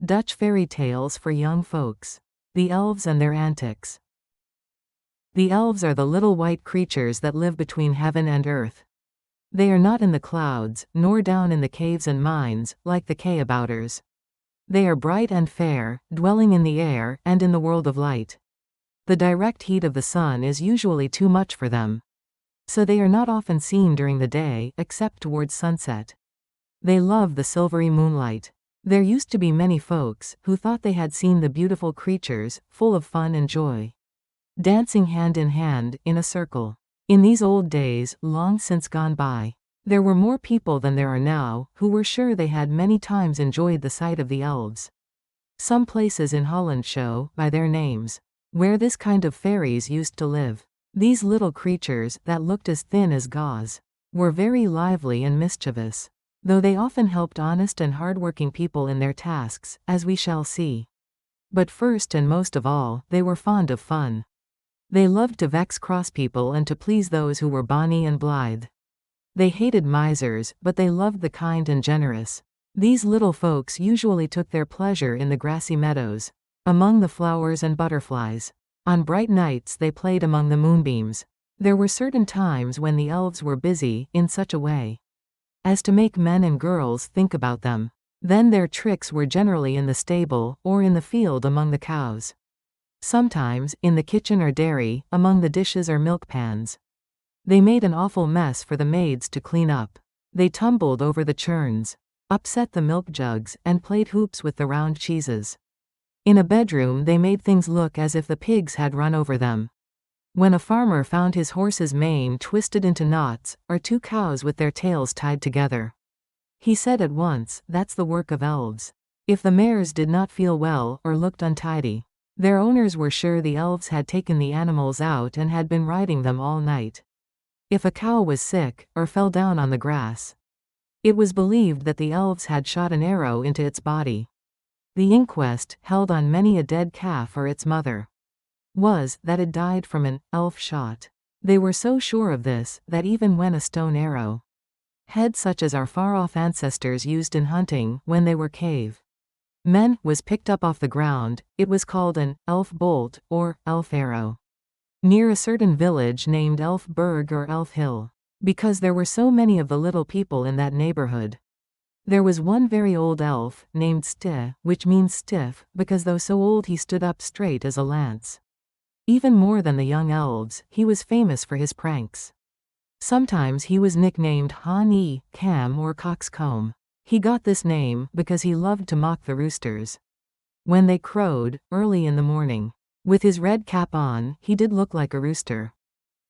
Dutch fairy tales for young folks. The Elves and Their Antics. The elves are the little white creatures that live between heaven and earth. They are not in the clouds, nor down in the caves and mines, like the Kabouters. They are bright and fair, dwelling in the air and in the world of light. The direct heat of the sun is usually too much for them. So they are not often seen during the day, except towards sunset. They love the silvery moonlight. There used to be many folks who thought they had seen the beautiful creatures, full of fun and joy, dancing hand in hand, in a circle. In these old days, long since gone by, there were more people than there are now, who were sure they had many times enjoyed the sight of the elves. Some places in Holland show, by their names, where this kind of fairies used to live. These little creatures, that looked as thin as gauze, were very lively and mischievous, though they often helped honest and hard-working people in their tasks, as we shall see. But first and most of all, they were fond of fun. They loved to vex cross people and to please those who were bonny and blithe. They hated misers, but they loved the kind and generous. These little folks usually took their pleasure in the grassy meadows, among the flowers and butterflies. On bright nights they played among the moonbeams. There were certain times when the elves were busy, in such a way as to make men and girls think about them. Then their tricks were generally in the stable, or in the field among the cows. Sometimes, in the kitchen or dairy, among the dishes or milk pans. They made an awful mess for the maids to clean up. They tumbled over the churns, upset the milk jugs, and played hoops with the round cheeses. In a bedroom they made things look as if the pigs had run over them. When a farmer found his horse's mane twisted into knots, or two cows with their tails tied together, he said at once, "That's the work of elves." If the mares did not feel well, or looked untidy, their owners were sure the elves had taken the animals out and had been riding them all night. If a cow was sick, or fell down on the grass, it was believed that the elves had shot an arrow into its body. The inquest, held on many a dead calf or its mother, was that it died from an elf shot. They were so sure of this, that even when a stone arrow head such as our far-off ancestors used in hunting when they were cave men was picked up off the ground, it was called an elf bolt, or elf arrow, near a certain village named Elfberg or Elf Hill, because there were so many of the little people in that neighborhood. There was one very old elf, named Sti, which means stiff, because though so old he stood up straight as a lance. Even more than the young elves, he was famous for his pranks. Sometimes he was nicknamed Han-e, Cam or Coxcomb. He got this name because he loved to mock the roosters when they crowed, early in the morning. With his red cap on, he did look like a rooster.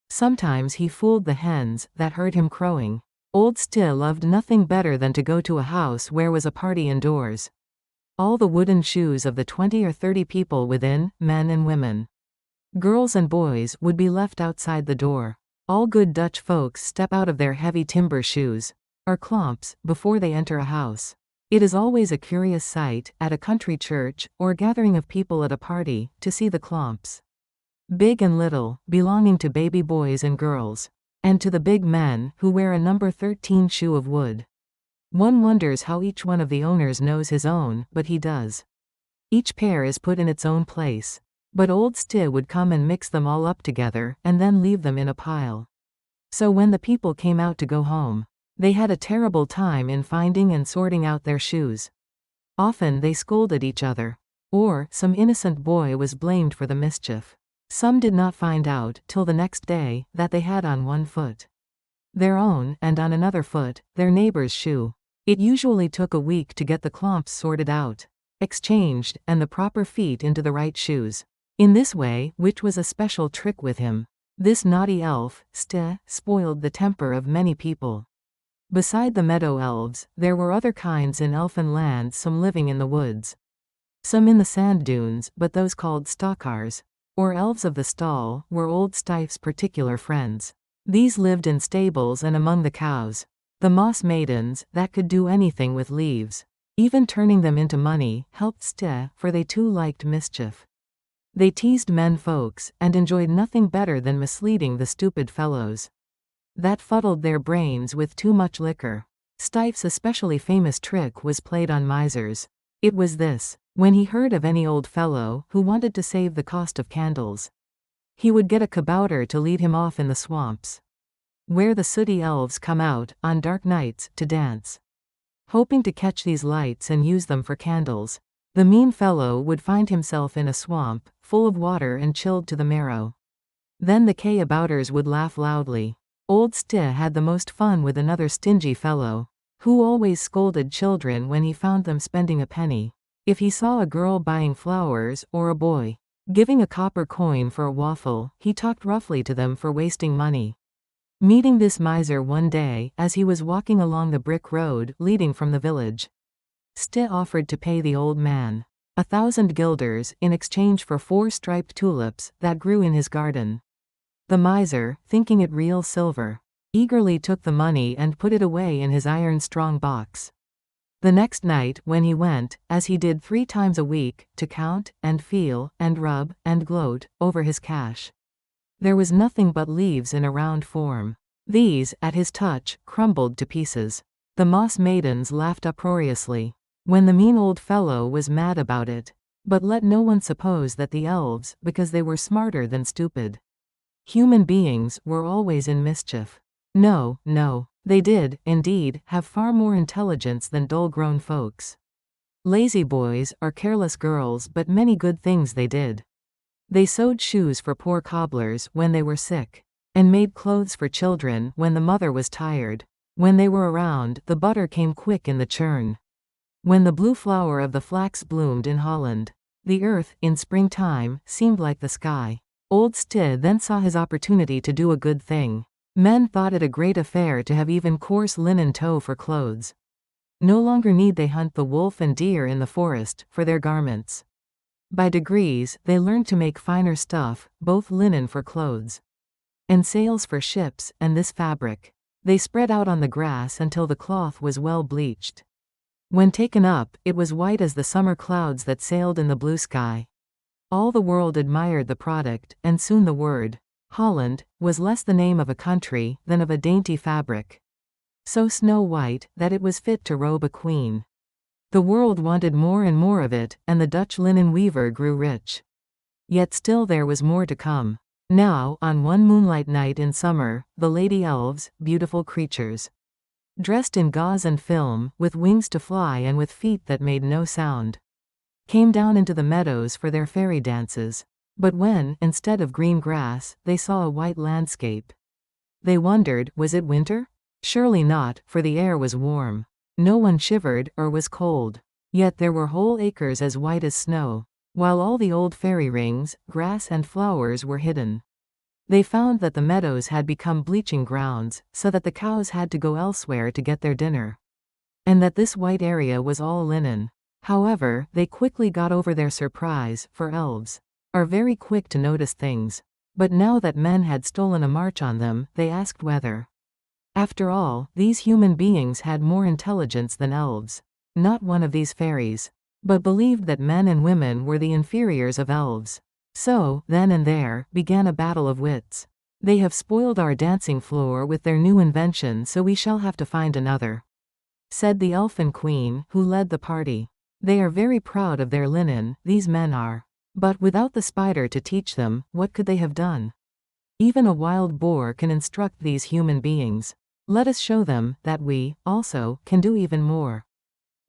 Sometimes he fooled the hens, that heard him crowing. Old Sti loved nothing better than to go to a house where was a party indoors. All the wooden shoes of the 20 or 30 people within, men and women, girls and boys, would be left outside the door. All good Dutch folks step out of their heavy timber shoes, or klomps, before they enter a house. It is always a curious sight, at a country church, or gathering of people at a party, to see the klomps, big and little, belonging to baby boys and girls, and to the big men, who wear a number 13 shoe of wood. One wonders how each one of the owners knows his own, but he does. Each pair is put in its own place. But old Sti would come and mix them all up together, and then leave them in a pile. So when the people came out to go home, they had a terrible time in finding and sorting out their shoes. Often they scolded each other, or some innocent boy was blamed for the mischief. Some did not find out, till the next day, that they had on one foot their own, and on another foot, their neighbor's shoe. It usually took a week to get the klomps sorted out, exchanged, and the proper feet into the right shoes. In this way, which was a special trick with him, this naughty elf, Sti, spoiled the temper of many people. Beside the meadow elves, there were other kinds in elfin land, some living in the woods, some in the sand dunes, but those called stalkars, or elves of the stall, were old Stife's particular friends. These lived in stables and among the cows. The moss maidens, that could do anything with leaves, even turning them into money, helped Sti, for they too liked mischief. They teased men folks, and enjoyed nothing better than misleading the stupid fellows that fuddled their brains with too much liquor. Stife's especially famous trick was played on misers. It was this: When he heard of any old fellow who wanted to save the cost of candles, he would get a kabouter to lead him off in the swamps, where the sooty elves come out on dark nights to dance. Hoping to catch these lights and use them for candles, the mean fellow would find himself in a swamp, full of water and chilled to the marrow. Then the Kabouters would laugh loudly. Old Sti had the most fun with another stingy fellow, who always scolded children when he found them spending a penny. If he saw a girl buying flowers, or a boy giving a copper coin for a waffle, he talked roughly to them for wasting money. Meeting this miser one day as he was walking along the brick road leading from the village, Sti offered to pay the old man 1,000 guilders in exchange for 4 striped tulips that grew in his garden. The miser, thinking it real silver, eagerly took the money and put it away in his iron-strong box. The next night when he went, as he did 3 times a week, to count, and feel, and rub, and gloat over his cash, there was nothing but leaves in a round form. These, at his touch, crumbled to pieces. The moss maidens laughed uproariously when the mean old fellow was mad about it, but let no one suppose that the elves, because they were smarter than stupid human beings, were always in mischief. No, no, they did, indeed, have far more intelligence than dull-grown folks. Lazy boys or careless girls, but many good things they did. They sewed shoes for poor cobblers when they were sick, and made clothes for children when the mother was tired. When they were around, the butter came quick in the churn. When the blue flower of the flax bloomed in Holland, the earth, in springtime, seemed like the sky. Old Sti then saw his opportunity to do a good thing. Men thought it a great affair to have even coarse linen tow for clothes. No longer need they hunt the wolf and deer in the forest for their garments. By degrees, they learned to make finer stuff, both linen for clothes and sails for ships, and this fabric they spread out on the grass until the cloth was well bleached. When taken up, it was white as the summer clouds that sailed in the blue sky. All the world admired the product, and soon the word Holland was less the name of a country than of a dainty fabric, so snow-white that it was fit to robe a queen. The world wanted more and more of it, and the Dutch linen weaver grew rich. Yet still there was more to come. Now, on one moonlight night in summer, the lady elves, beautiful creatures, dressed in gauze and film, with wings to fly and with feet that made no sound, came down into the meadows for their fairy dances. But when, instead of green grass, they saw a white landscape, they wondered, was it winter? Surely not, for the air was warm. No one shivered or was cold. Yet there were whole acres as white as snow, while all the old fairy rings, grass and flowers were hidden. They found that the meadows had become bleaching grounds, so that the cows had to go elsewhere to get their dinner, and that this white area was all linen. However, they quickly got over their surprise, for elves are very quick to notice things. But now that men had stolen a march on them, they asked whether, after all, these human beings had more intelligence than elves. Not one of these fairies, but believed that men and women were the inferiors of elves. So, then and there, began a battle of wits. They have spoiled our dancing floor with their new invention, so we shall have to find another, said the elfin queen, who led the party. They are very proud of their linen, these men are. But without the spider to teach them, what could they have done? Even a wild boar can instruct these human beings. Let us show them that we, also, can do even more.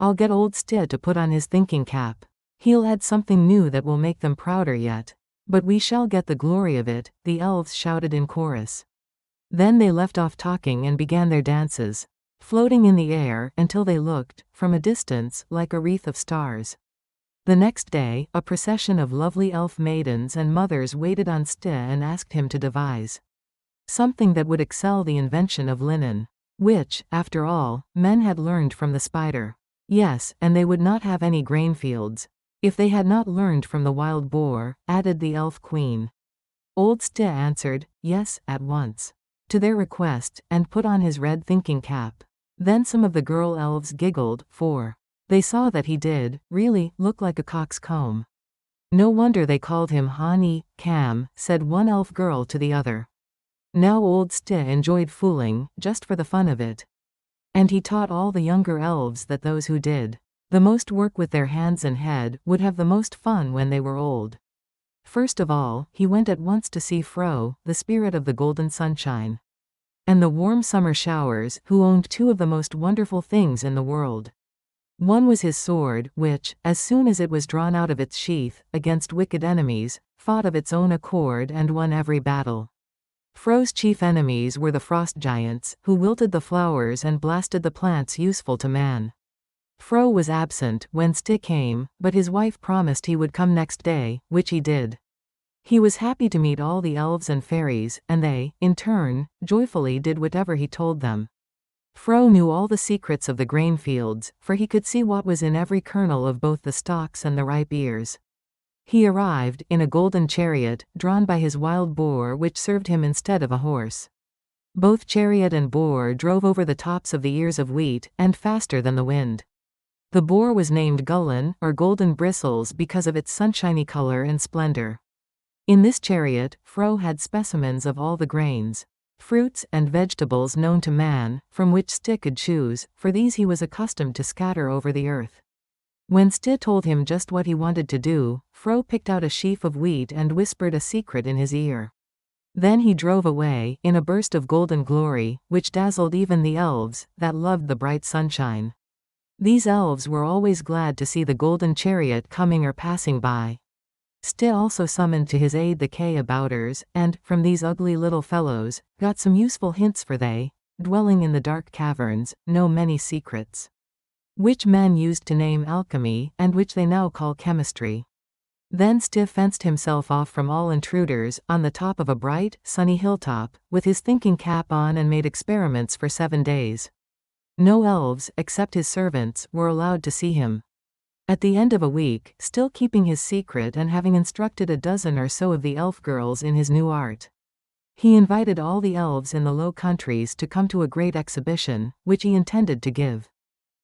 I'll get old Sti to put on his thinking cap. He'll add something new that will make them prouder yet. But we shall get the glory of it, the elves shouted in chorus. Then they left off talking and began their dances, floating in the air until they looked, from a distance, like a wreath of stars. The next day, a procession of lovely elf maidens and mothers waited on Sti and asked him to devise something that would excel the invention of linen, which, after all, men had learned from the spider. Yes, and they would not have any grain fields if they had not learned from the wild boar, added the elf queen. Old Sti answered, yes, at once, to their request, and put on his red thinking cap. Then some of the girl elves giggled, for they saw that he did, really, look like a cock's comb. No wonder they called him Hani, Cam, said one elf girl to the other. Now old Sti enjoyed fooling, just for the fun of it. And he taught all the younger elves that those who did The most work with their hands and head would have the most fun when they were old. First of all, he went at once to see Fro, the spirit of the golden sunshine and the warm summer showers, who owned two of the most wonderful things in the world. One was his sword, which, as soon as it was drawn out of its sheath, against wicked enemies, fought of its own accord and won every battle. Fro's chief enemies were the frost giants, who wilted the flowers and blasted the plants useful to man. Fro was absent when Sti came, but his wife promised he would come next day, which he did. He was happy to meet all the elves and fairies, and they, in turn, joyfully did whatever he told them. Fro knew all the secrets of the grain fields, for he could see what was in every kernel of both the stalks and the ripe ears. He arrived, in a golden chariot, drawn by his wild boar which served him instead of a horse. Both chariot and boar drove over the tops of the ears of wheat, and faster than the wind. The boar was named Gullen, or Golden Bristles, because of its sunshiny color and splendor. In this chariot, Fro had specimens of all the grains, fruits, and vegetables known to man, from which Sti could choose, for these he was accustomed to scatter over the earth. When Sti told him just what he wanted to do, Fro picked out a sheaf of wheat and whispered a secret in his ear. Then he drove away, in a burst of golden glory, which dazzled even the elves, that loved the bright sunshine. These elves were always glad to see the golden chariot coming or passing by. Sti also summoned to his aid the Kabouters, and, from these ugly little fellows, got some useful hints, for they, dwelling in the dark caverns, know many secrets, which men used to name alchemy, and which they now call chemistry. Then Sti fenced himself off from all intruders, on the top of a bright, sunny hilltop, with his thinking cap on, and made experiments for 7 days. No elves, except his servants, were allowed to see him. At the end of a week, still keeping his secret and having instructed a dozen or so of the elf girls in his new art, he invited all the elves in the Low Countries to come to a great exhibition, which he intended to give.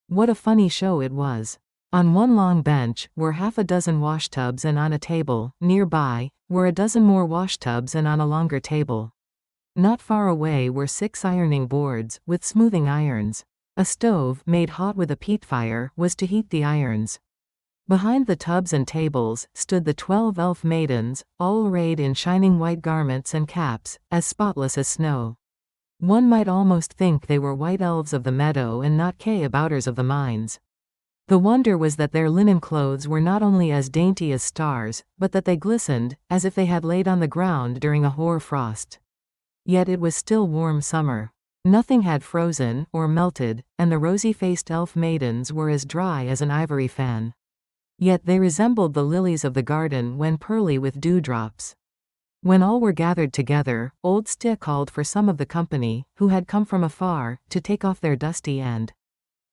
What a funny show it was! On one long bench were 6 washtubs, and on a table, nearby, were 12 more washtubs, and on a longer table, not far away, were 6 ironing boards, with smoothing irons. A stove, made hot with a peat fire, was to heat the irons. Behind the tubs and tables, stood the 12 elf maidens, all arrayed in shining white garments and caps, as spotless as snow. One might almost think they were white elves of the meadow and not Kabouters of the mines. The wonder was that their linen clothes were not only as dainty as stars, but that they glistened, as if they had laid on the ground during a hoar frost. Yet it was still warm summer. Nothing had frozen, or melted, and the rosy-faced elf maidens were as dry as an ivory fan. Yet they resembled the lilies of the garden when pearly with dewdrops. When all were gathered together, old Sti called for some of the company, who had come from afar, to take off their dusty and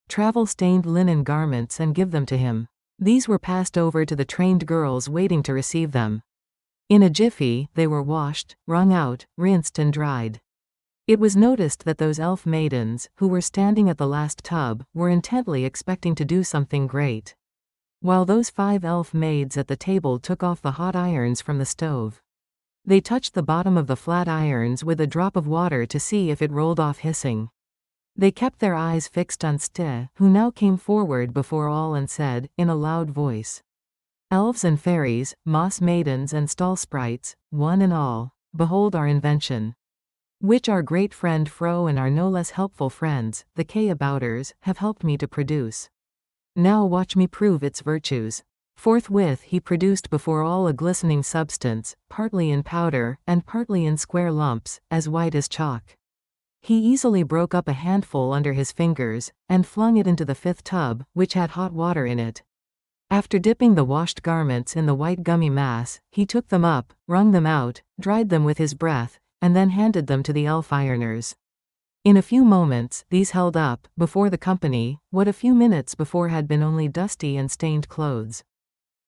travel-stained linen garments and give them to him. These were passed over to the trained girls waiting to receive them. In a jiffy, they were washed, wrung out, rinsed and dried. It was noticed that those elf maidens, who were standing at the last tub, were intently expecting to do something great, while those 5 elf maids at the table took off the hot irons from the stove. They touched the bottom of the flat irons with a drop of water to see if it rolled off hissing. They kept their eyes fixed on Sti, who now came forward before all and said, in a loud voice, "Elves and fairies, moss maidens and stall sprites, one and all, behold our invention, which our great friend Fro and our no less helpful friends, the Kabouters, have helped me to produce. Now watch me prove its virtues." Forthwith he produced before all a glistening substance, partly in powder, and partly in square lumps, as white as chalk. He easily broke up a handful under his fingers, and flung it into the 5th tub, which had hot water in it. After dipping the washed garments in the white gummy mass, he took them up, wrung them out, dried them with his breath, and then handed them to the elf ironers. In a few moments, these held up, before the company, what a few minutes before had been only dusty and stained clothes.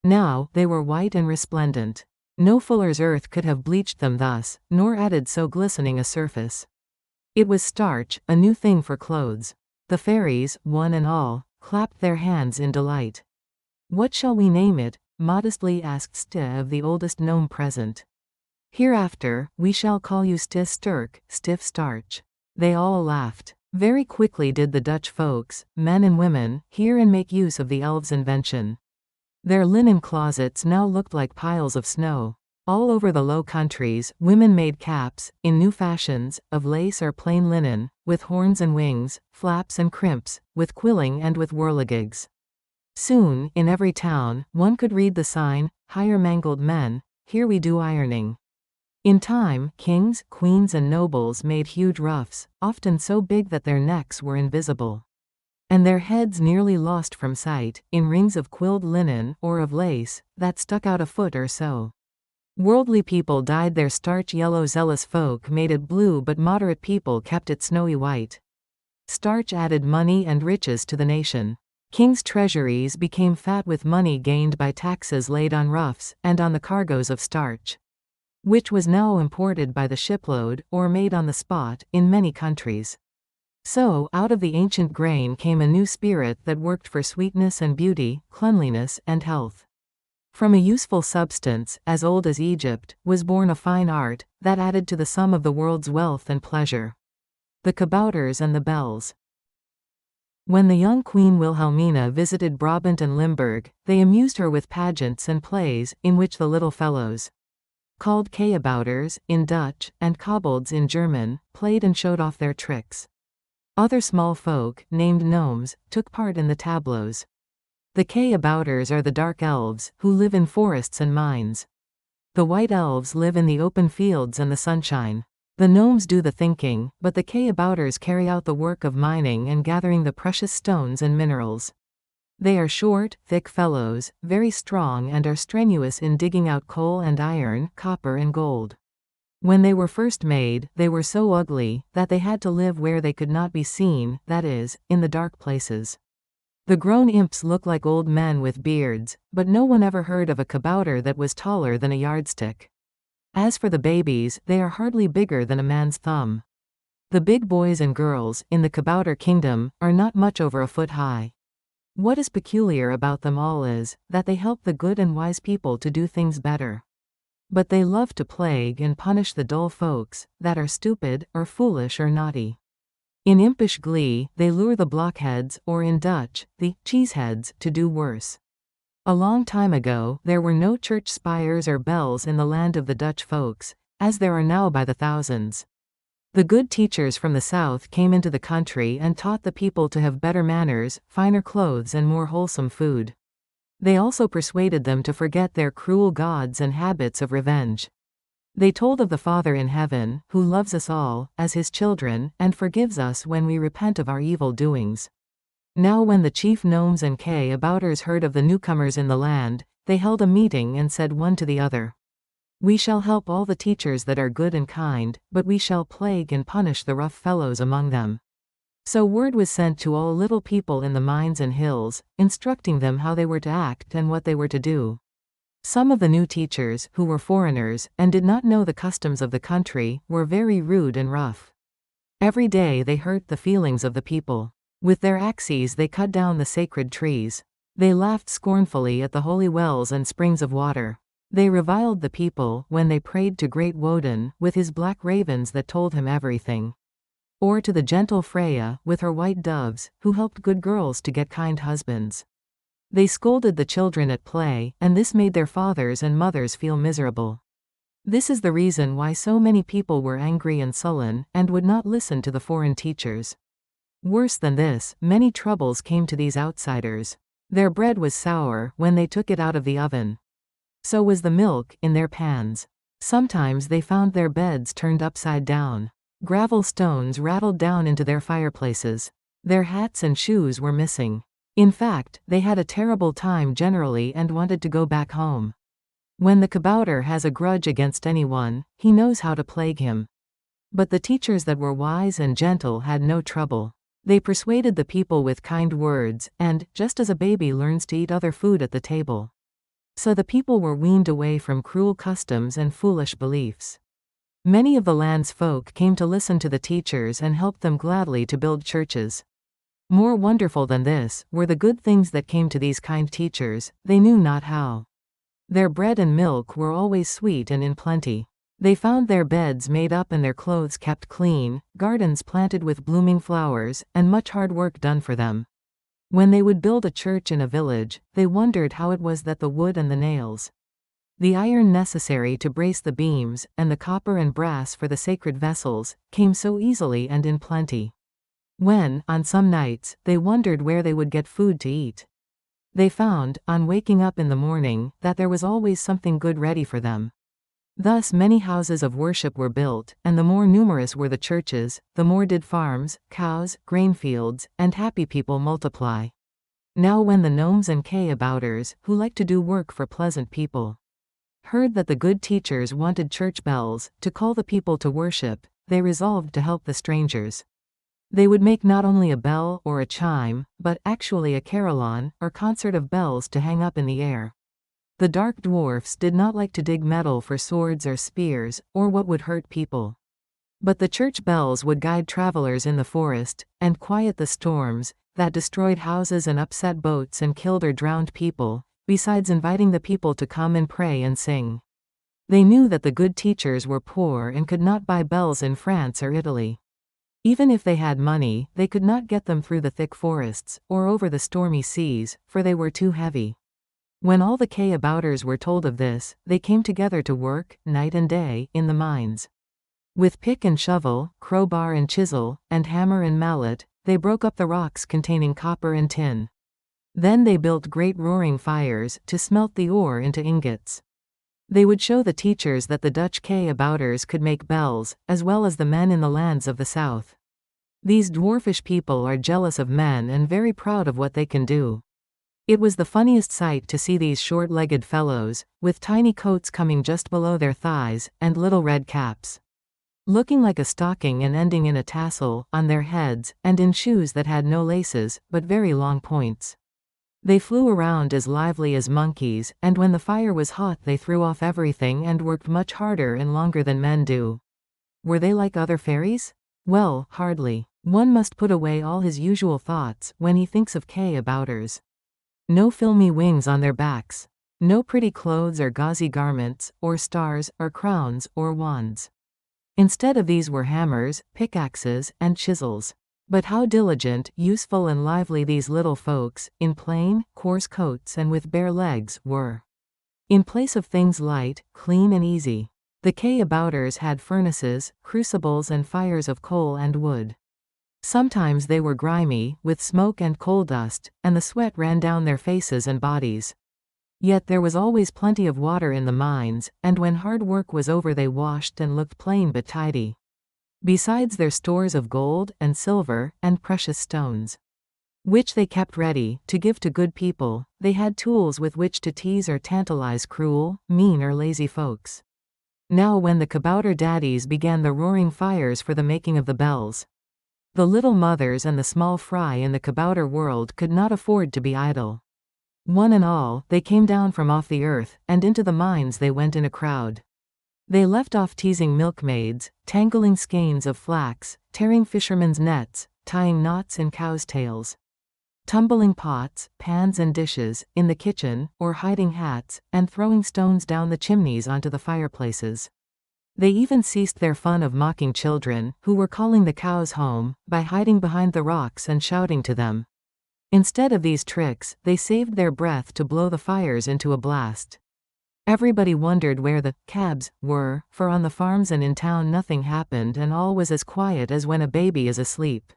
Now, they were white and resplendent. No fuller's earth could have bleached them thus, nor added so glistening a surface. It was starch, a new thing for clothes. The fairies, one and all, clapped their hands in delight. "What shall we name it?" modestly asked Sti of the oldest gnome present. "Hereafter, we shall call you Sti Stirk, stiff starch." They all laughed. Very quickly did the Dutch folks, men and women, hear and make use of the elves' invention. Their linen closets now looked like piles of snow. All over the Low Countries, women made caps, in new fashions, of lace or plain linen, with horns and wings, flaps and crimps, with quilling and with whirligigs. Soon, in every town, one could read the sign, "Hire mangled men, here we do ironing." In time, kings, queens and nobles made huge ruffs, often so big that their necks were invisible, and their heads nearly lost from sight, in rings of quilled linen or of lace, that stuck out a foot or so. Worldly people dyed their starch yellow, zealous folk made it blue, but moderate people kept it snowy white. Starch added money and riches to the nation. Kings' treasuries became fat with money gained by taxes laid on ruffs, and on the cargoes of starch, which was now imported by the shipload, or made on the spot, in many countries. So, out of the ancient grain came a new spirit that worked for sweetness and beauty, cleanliness and health. From a useful substance, as old as Egypt, was born a fine art, that added to the sum of the world's wealth and pleasure. The Kabouters and the Bells. When the young Queen Wilhelmina visited Brabant and Limburg, they amused her with pageants and plays, in which the little fellows, called Kabouters, in Dutch, and kobolds in German, played and showed off their tricks. Other small folk, named gnomes, took part in the tableaux. The Kabouters are the dark elves, who live in forests and mines. The white elves live in the open fields and the sunshine. The gnomes do the thinking, but the Kabouters carry out the work of mining and gathering the precious stones and minerals. They are short, thick fellows, very strong, and are strenuous in digging out coal and iron, copper and gold. When they were first made, they were so ugly, that they had to live where they could not be seen, that is, in the dark places. The grown imps look like old men with beards, but no one ever heard of a kabouter that was taller than a yardstick. As for the babies, they are hardly bigger than a man's thumb. The big boys and girls, in the kabouter kingdom, are not much over a foot high. What is peculiar about them all is, that they help the good and wise people to do things better. But they love to plague and punish the dull folks, that are stupid, or foolish or naughty. In impish glee, they lure the blockheads, or in Dutch, the cheeseheads, to do worse. A long time ago, there were no church spires or bells in the land of the Dutch folks, as there are now by the thousands. The good teachers from the south came into the country and taught the people to have better manners, finer clothes and more wholesome food. They also persuaded them to forget their cruel gods and habits of revenge. They told of the Father in heaven, who loves us all, as his children, and forgives us when we repent of our evil doings. Now when the chief gnomes and Kabouters heard of the newcomers in the land, they held a meeting and said one to the other, "We shall help all the teachers that are good and kind, but we shall plague and punish the rough fellows among them." So word was sent to all little people in the mines and hills, instructing them how they were to act and what they were to do. Some of the new teachers, who were foreigners, and did not know the customs of the country, were very rude and rough. Every day they hurt the feelings of the people. With their axes they cut down the sacred trees. They laughed scornfully at the holy wells and springs of water. They reviled the people when they prayed to great Woden, with his black ravens that told him everything. Or to the gentle Freya, with her white doves, who helped good girls to get kind husbands. They scolded the children at play, and this made their fathers and mothers feel miserable. This is the reason why so many people were angry and sullen, and would not listen to the foreign teachers. Worse than this, many troubles came to these outsiders. Their bread was sour when they took it out of the oven. So was the milk in their pans. Sometimes they found their beds turned upside down. Gravel stones rattled down into their fireplaces. Their hats and shoes were missing. In fact, they had a terrible time generally and wanted to go back home. When the kabouter has a grudge against anyone, he knows how to plague him. But the teachers that were wise and gentle had no trouble. They persuaded the people with kind words, and, just as a baby learns to eat other food at the table. So the people were weaned away from cruel customs and foolish beliefs. Many of the land's folk came to listen to the teachers and helped them gladly to build churches. More wonderful than this, were the good things that came to these kind teachers, they knew not how. Their bread and milk were always sweet and in plenty. They found their beds made up and their clothes kept clean, gardens planted with blooming flowers, and much hard work done for them. When they would build a church in a village, they wondered how it was that the wood and the nails, the iron necessary to brace the beams, and the copper and brass for the sacred vessels, came so easily and in plenty. When, on some nights, they wondered where they would get food to eat, they found, on waking up in the morning, that there was always something good ready for them. Thus many houses of worship were built, and the more numerous were the churches, the more did farms, cows, grain fields, and happy people multiply. Now when the gnomes and Kabouters, who like to do work for pleasant people, heard that the good teachers wanted church bells, to call the people to worship, they resolved to help the strangers. They would make not only a bell or a chime, but actually a carillon, or concert of bells to hang up in the air. The dark dwarfs did not like to dig metal for swords or spears, or what would hurt people. But the church bells would guide travelers in the forest, and quiet the storms that destroyed houses and upset boats and killed or drowned people, besides inviting the people to come and pray and sing. They knew that the good teachers were poor and could not buy bells in France or Italy. Even if they had money, they could not get them through the thick forests, or over the stormy seas, for they were too heavy. When all the Kabouters were told of this, they came together to work, night and day, in the mines. With pick and shovel, crowbar and chisel, and hammer and mallet, they broke up the rocks containing copper and tin. Then they built great roaring fires, to smelt the ore into ingots. They would show the teachers that the Dutch Kabouters could make bells, as well as the men in the lands of the south. These dwarfish people are jealous of men and very proud of what they can do. It was the funniest sight to see these short-legged fellows, with tiny coats coming just below their thighs, and little red caps, looking like a stocking and ending in a tassel, on their heads, and in shoes that had no laces, but very long points. They flew around as lively as monkeys, and when the fire was hot they threw off everything and worked much harder and longer than men do. Were they like other fairies? Well, hardly. One must put away all his usual thoughts when he thinks of Kabouters. No filmy wings on their backs. No pretty clothes or gauzy garments, or stars, or crowns, or wands. Instead of these were hammers, pickaxes, and chisels. But how diligent, useful and lively these little folks, in plain, coarse coats and with bare legs, were. In place of things light, clean and easy, the Kabouters had furnaces, crucibles and fires of coal and wood. Sometimes they were grimy, with smoke and coal dust, and the sweat ran down their faces and bodies. Yet there was always plenty of water in the mines, and when hard work was over they washed and looked plain but tidy. Besides their stores of gold, and silver, and precious stones, which they kept ready, to give to good people, they had tools with which to tease or tantalize cruel, mean or lazy folks. Now when the Kabouter daddies began the roaring fires for the making of the bells, the little mothers and the small fry in the Kabouter world could not afford to be idle. One and all, they came down from off the earth, and into the mines they went in a crowd. They left off teasing milkmaids, tangling skeins of flax, tearing fishermen's nets, tying knots in cows' tails, tumbling pots, pans and dishes, in the kitchen, or hiding hats, and throwing stones down the chimneys onto the fireplaces. They even ceased their fun of mocking children, who were calling the cows home, by hiding behind the rocks and shouting to them. Instead of these tricks, they saved their breath to blow the fires into a blast. Everybody wondered where the cabs were, for on the farms and in town nothing happened and all was as quiet as when a baby is asleep.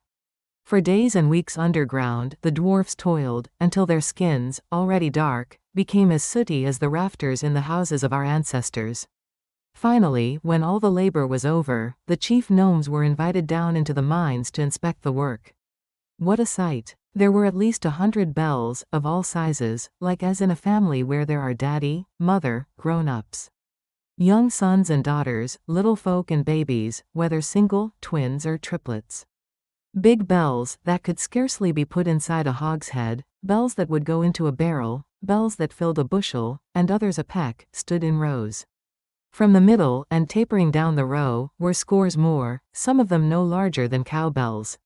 For days and weeks underground, the dwarfs toiled, until their skins, already dark, became as sooty as the rafters in the houses of our ancestors. Finally, when all the labor was over, the chief gnomes were invited down into the mines to inspect the work. What a sight! There were at least 100 bells, of all sizes, like as in a family where there are daddy, mother, grown-ups, young sons and daughters, little folk and babies, whether single, twins or triplets. Big bells, that could scarcely be put inside a hogshead, bells that would go into a barrel, bells that filled a bushel, and others a peck, stood in rows. From the middle, and tapering down the row, were scores more, some of them no larger than cowbells.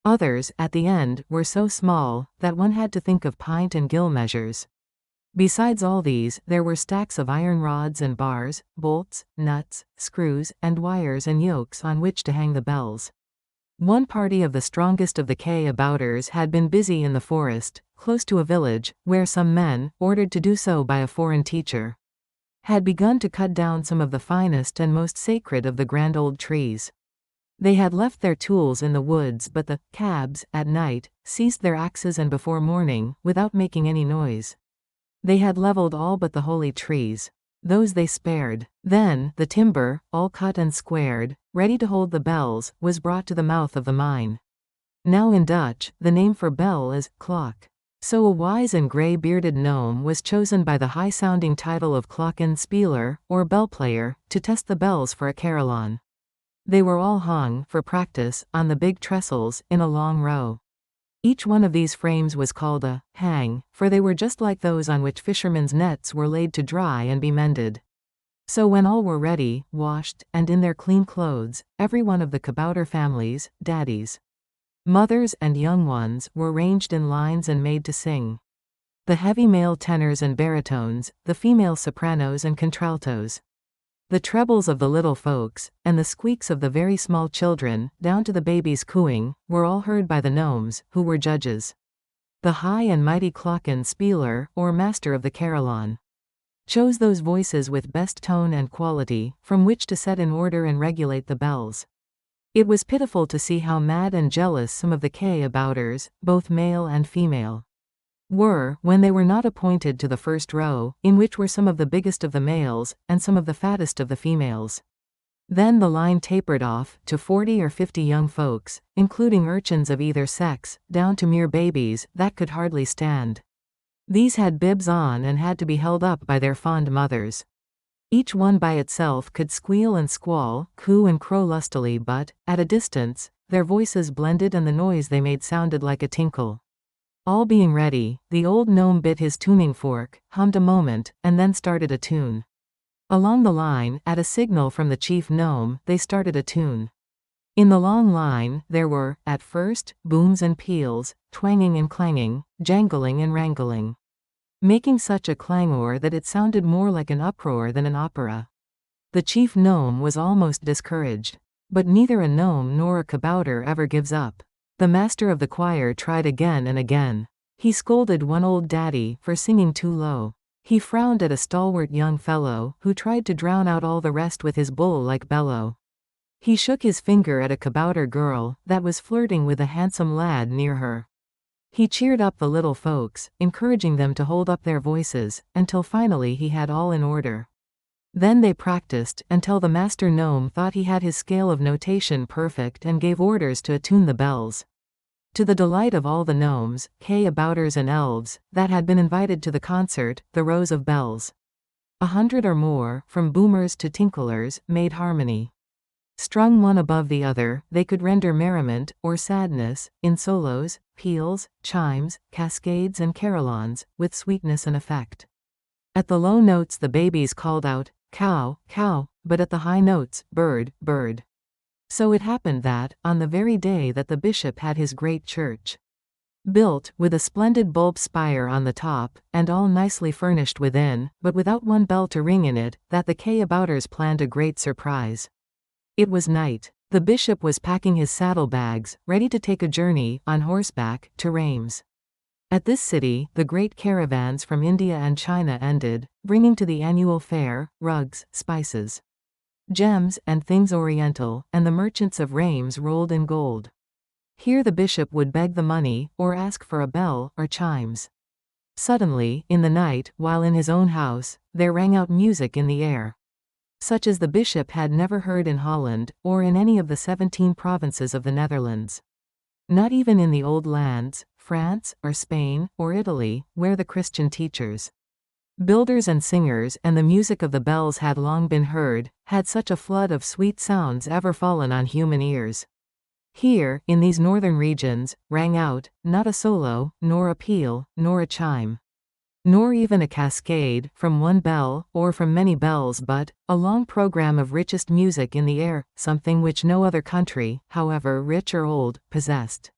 Others, at the end, were so small, that one had to think of pint and gill measures. Besides all these, there were stacks of iron rods and bars, bolts, nuts, screws, and wires and yokes on which to hang the bells. One party of the strongest of the Kabouters had been busy in the forest, close to a village, where some men, ordered to do so by a foreign teacher, had begun to cut down some of the finest and most sacred of the grand old trees. They had left their tools in the woods, but the cabs, at night, seized their axes and before morning, without making any noise, they had leveled all but the holy trees. Those they spared. Then, the timber, all cut and squared, ready to hold the bells, was brought to the mouth of the mine. Now in Dutch, the name for bell is klok. So a wise and grey-bearded gnome was chosen by the high-sounding title of klokkenspeler, or bell-player, to test the bells for a carillon. They were all hung, for practice, on the big trestles, in a long row. Each one of these frames was called a hang, for they were just like those on which fishermen's nets were laid to dry and be mended. So when all were ready, washed, and in their clean clothes, every one of the kabouter families, daddies, mothers and young ones, were ranged in lines and made to sing. The heavy male tenors and baritones, the female sopranos and contraltos, the trebles of the little folks, and the squeaks of the very small children, down to the babies cooing, were all heard by the gnomes, who were judges. The high and mighty klokkenspeler, or master of the carillon, chose those voices with best tone and quality, from which to set in order and regulate the bells. It was pitiful to see how mad and jealous some of the Kabouters, both male and female, were, when they were not appointed to the first row, in which were some of the biggest of the males, and some of the fattest of the females. Then the line tapered off, to 40 or 50 young folks, including urchins of either sex, down to mere babies, that could hardly stand. These had bibs on and had to be held up by their fond mothers. Each one by itself could squeal and squall, coo and crow lustily, but, at a distance, their voices blended and the noise they made sounded like a tinkle. All being ready, the old gnome bit his tuning fork, hummed a moment, and then started a tune. Along the line, at a signal from the chief gnome, they started a tune. In the long line, there were, at first, booms and peals, twanging and clanging, jangling and wrangling, making such a clangor that it sounded more like an uproar than an opera. The chief gnome was almost discouraged. But neither a gnome nor a kabouter ever gives up. The master of the choir tried again and again. He scolded one old daddy for singing too low. He frowned at a stalwart young fellow who tried to drown out all the rest with his bull-like bellow. He shook his finger at a kabouter girl that was flirting with a handsome lad near her. He cheered up the little folks, encouraging them to hold up their voices, until finally he had all in order. Then they practiced, until the master gnome thought he had his scale of notation perfect and gave orders to attune the bells. To the delight of all the gnomes, Kabouters and elves, that had been invited to the concert, the rows of bells, 100 or more, from boomers to tinklers, made harmony. Strung one above the other, they could render merriment, or sadness, in solos, peals, chimes, cascades and carillons, with sweetness and effect. At the low notes the babies called out, cow, cow, but at the high notes, bird, bird. So it happened that, on the very day that the bishop had his great church built, with a splendid bulb spire on the top, and all nicely furnished within, but without one bell to ring in it, that the Kabouters planned a great surprise. It was night. The bishop was packing his saddlebags, ready to take a journey, on horseback, to Reims. At this city, the great caravans from India and China ended, bringing to the annual fair, rugs, spices, gems, and things oriental, and the merchants of Reims rolled in gold. Here the bishop would beg the money, or ask for a bell, or chimes. Suddenly, in the night, while in his own house, there rang out music in the air, such as the bishop had never heard in Holland, or in any of the 17 provinces of the Netherlands. Not even in the old lands, France, or Spain, or Italy, where the Christian teachers, builders and singers and the music of the bells had long been heard, had such a flood of sweet sounds ever fallen on human ears. Here, in these northern regions, rang out, not a solo, nor a peal, nor a chime, nor even a cascade, from one bell, or from many bells, but a long program of richest music in the air, something which no other country, however rich or old, possessed.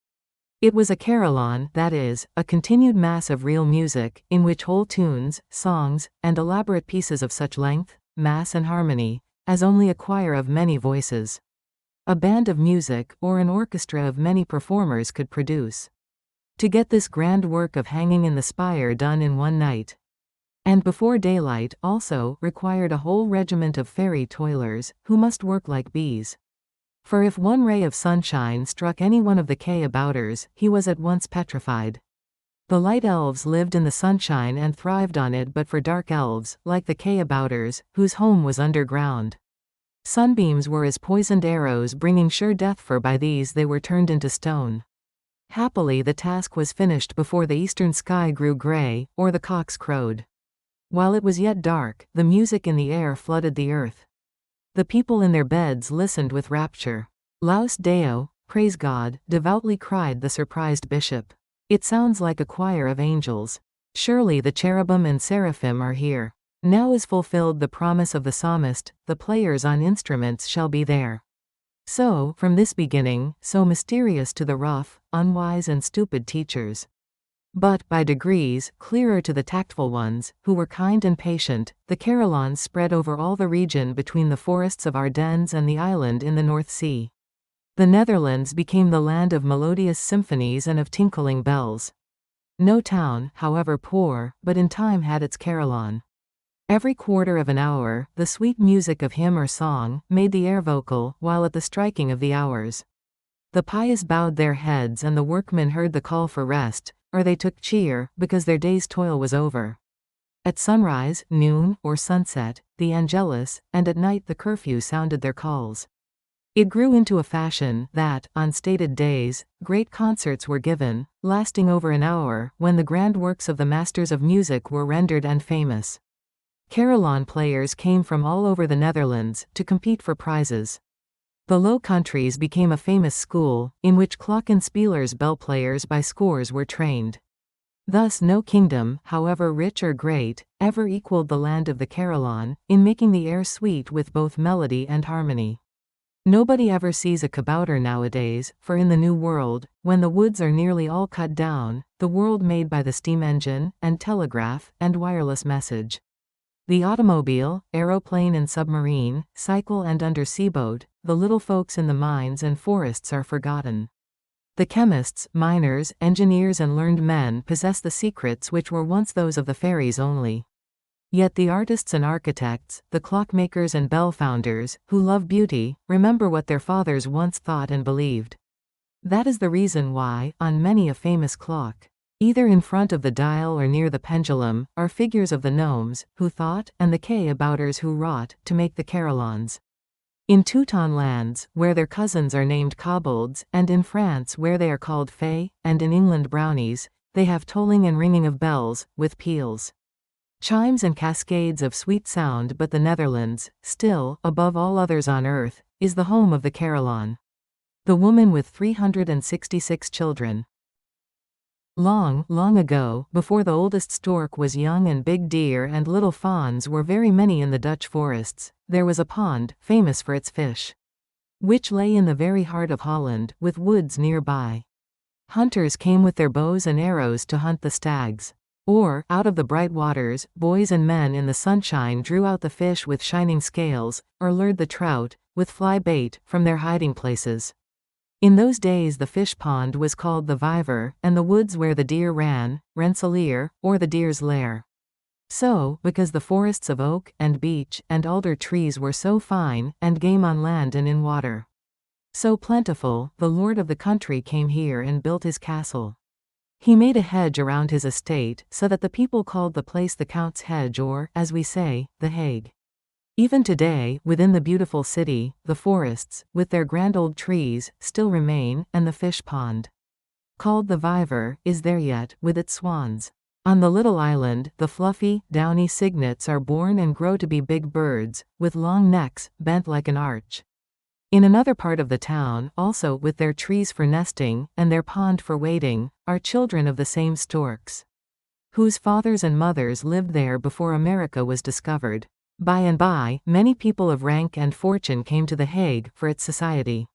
It was a carillon, that is, a continued mass of real music, in which whole tunes, songs, and elaborate pieces of such length, mass and harmony, as only a choir of many voices, a band of music, or an orchestra of many performers could produce. To get this grand work of hanging in the spire done in one night, and before daylight, also, required a whole regiment of fairy toilers, who must work like bees. For if one ray of sunshine struck any one of the Kabouters, he was at once petrified. The light elves lived in the sunshine and thrived on it, but for dark elves, like the Kabouters, whose home was underground, sunbeams were as poisoned arrows bringing sure death, for by these they were turned into stone. Happily the task was finished before the eastern sky grew grey, or the cocks crowed. While it was yet dark, the music in the air flooded the earth. The people in their beds listened with rapture. Laus Deo, praise God, devoutly cried the surprised bishop. It sounds like a choir of angels. Surely the cherubim and seraphim are here. Now is fulfilled the promise of the psalmist, the players on instruments shall be there. So, from this beginning, so mysterious to the rough, unwise and stupid teachers, but, by degrees, clearer to the tactful ones, who were kind and patient, the carillons spread over all the region between the forests of Ardennes and the island in the North Sea. The Netherlands became the land of melodious symphonies and of tinkling bells. No town, however poor, but in time had its carillon. Every quarter of an hour, the sweet music of hymn or song made the air vocal, while at the striking of the hours, the pious bowed their heads and the workmen heard the call for rest, or they took cheer, because their day's toil was over. At sunrise, noon, or sunset, the Angelus, and at night the curfew sounded their calls. It grew into a fashion that, on stated days, great concerts were given, lasting over an hour, when the grand works of the masters of music were rendered and famous. Carillon players came from all over the Netherlands, to compete for prizes. The Low Countries became a famous school, in which glockenspielers bell players by scores were trained. Thus no kingdom, however rich or great, ever equaled the land of the carillon, in making the air sweet with both melody and harmony. Nobody ever sees a kabouter nowadays, for in the New World, when the woods are nearly all cut down, the world made by the steam engine, and telegraph, and wireless message, the automobile, aeroplane and submarine, cycle and undersea boat, the little folks in the mines and forests are forgotten. The chemists, miners, engineers and learned men possess the secrets which were once those of the fairies only. Yet the artists and architects, the clockmakers and bell founders, who love beauty, remember what their fathers once thought and believed. That is the reason why, on many a famous clock, either in front of the dial or near the pendulum, are figures of the gnomes, who thought, and the Kabouters who wrought, to make the carillons. In Teuton lands, where their cousins are named kobolds, and in France where they are called fée, and in England brownies, they have tolling and ringing of bells, with peals, chimes and cascades of sweet sound. But the Netherlands, still, above all others on earth, is the home of the carillon. The woman with 366 children. Long, long ago, before the oldest stork was young and big deer and little fawns were very many in the Dutch forests, there was a pond, famous for its fish, which lay in the very heart of Holland, with woods nearby. Hunters came with their bows and arrows to hunt the stags. Or, out of the bright waters, boys and men in the sunshine drew out the fish with shining scales, or lured the trout, with fly bait, from their hiding places. In those days the fish pond was called the Vijver, and the woods where the deer ran, Rensselaer, or the deer's lair. So, because the forests of oak, and beech, and alder trees were so fine, and game on land and in water so plentiful, the lord of the country came here and built his castle. He made a hedge around his estate, so that the people called the place the Count's Hedge, or, as we say, the Hague. Even today, within the beautiful city, the forests, with their grand old trees, still remain, and the fish pond, called the Vijver, is there yet, with its swans. On the little island, the fluffy, downy cygnets are born and grow to be big birds, with long necks, bent like an arch. In another part of the town, also with their trees for nesting, and their pond for wading, are children of the same storks, whose fathers and mothers lived there before America was discovered. By and by, many people of rank and fortune came to The Hague for its society.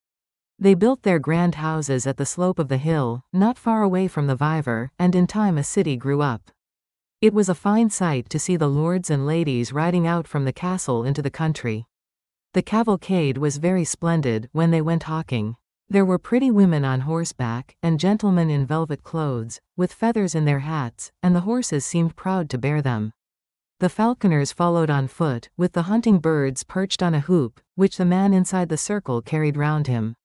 They built their grand houses at the slope of the hill, not far away from the Viver, and in time a city grew up. It was a fine sight to see the lords and ladies riding out from the castle into the country. The cavalcade was very splendid when they went hawking. There were pretty women on horseback, and gentlemen in velvet clothes, with feathers in their hats, and the horses seemed proud to bear them. The falconers followed on foot, with the hunting birds perched on a hoop, which the man inside the circle carried round him.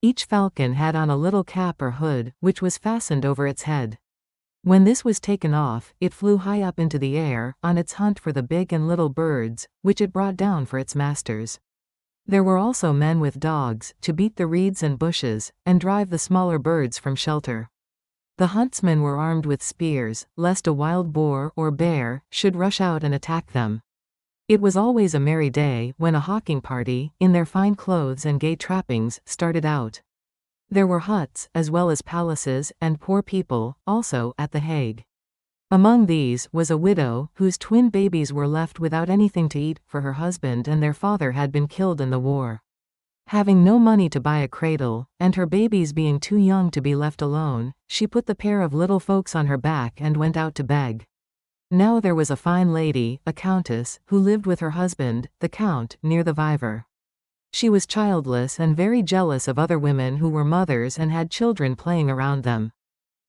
Each falcon had on a little cap or hood, which was fastened over its head. When this was taken off, it flew high up into the air, on its hunt for the big and little birds, which it brought down for its masters. There were also men with dogs, to beat the reeds and bushes, and drive the smaller birds from shelter. The huntsmen were armed with spears, lest a wild boar or bear should rush out and attack them. It was always a merry day when a hawking party, in their fine clothes and gay trappings, started out. There were huts, as well as palaces, and poor people, also, at the Hague. Among these was a widow, whose twin babies were left without anything to eat, for her husband and their father had been killed in the war. Having no money to buy a cradle, and her babies being too young to be left alone, she put the pair of little folks on her back and went out to beg. Now there was a fine lady, a countess, who lived with her husband, the count, near the Viver. She was childless and very jealous of other women who were mothers and had children playing around them.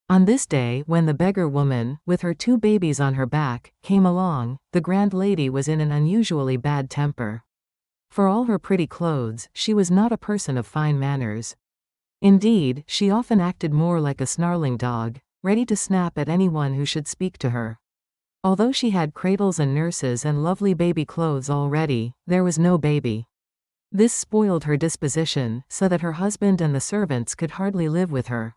On this day, when the beggar woman, with her 2 babies on her back, came along, the grand lady was in an unusually bad temper. For all her pretty clothes, she was not a person of fine manners. Indeed, she often acted more like a snarling dog, ready to snap at anyone who should speak to her. Although she had cradles and nurses and lovely baby clothes already, there was no baby. This spoiled her disposition, so that her husband and the servants could hardly live with her.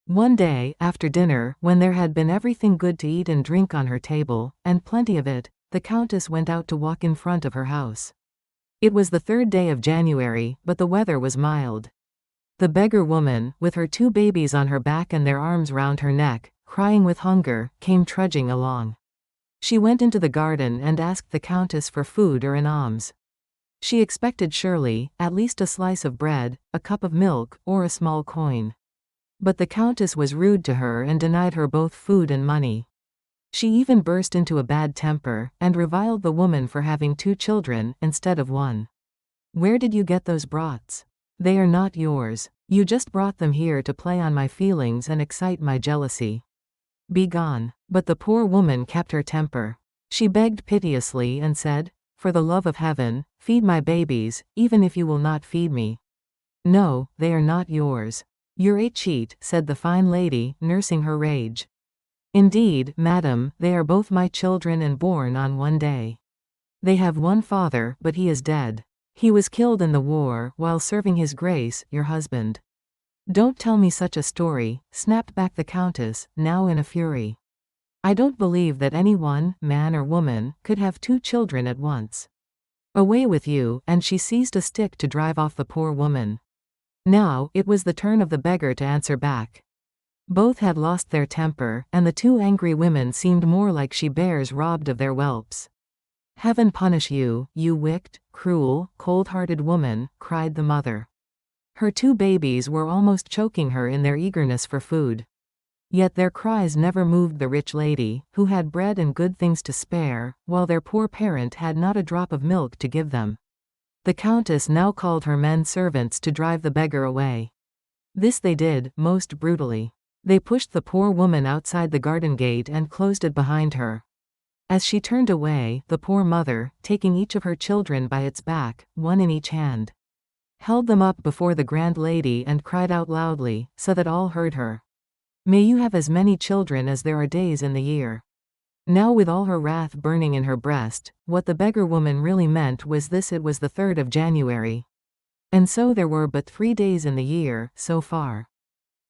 One day, after dinner, when there had been everything good to eat and drink on her table, and plenty of it, the countess went out to walk in front of her house. It was the 3rd day of January, but the weather was mild. The beggar woman, with her 2 babies on her back and their arms round her neck, crying with hunger, came trudging along. She went into the garden and asked the countess for food or an alms. She expected surely, at least a slice of bread, a cup of milk, or a small coin. But the countess was rude to her and denied her both food and money. She even burst into a bad temper, and reviled the woman for having 2 children, instead of 1. "Where did you get those brats? They are not yours. You just brought them here to play on my feelings and excite my jealousy. Be gone." But the poor woman kept her temper. She begged piteously and said, "For the love of heaven, feed my babies, even if you will not feed me." "No, they are not yours. You're a cheat," said the fine lady, nursing her rage. "Indeed, madam, they are both my children and born on one day. They have one father, but he is dead. He was killed in the war, while serving his grace, your husband." "Don't tell me such a story," snapped back the countess, now in a fury. "I don't believe that anyone, man or woman, could have 2 children at once. Away with you," and she seized a stick to drive off the poor woman. Now, it was the turn of the beggar to answer back. Both had lost their temper, and the 2 angry women seemed more like she-bears robbed of their whelps. "Heaven punish you, you wicked, cruel, cold-hearted woman," cried the mother. Her 2 babies were almost choking her in their eagerness for food. Yet their cries never moved the rich lady, who had bread and good things to spare, while their poor parent had not a drop of milk to give them. The countess now called her men servants to drive the beggar away. This they did, most brutally. They pushed the poor woman outside the garden gate and closed it behind her. As she turned away, the poor mother, taking each of her children by its back, 1 in each hand, held them up before the grand lady and cried out loudly, so that all heard her, "May you have as many children as there are days in the year." Now, with all her wrath burning in her breast, what the beggar woman really meant was this: it was the 3rd of January. And so there were but 3 days in the year, so far.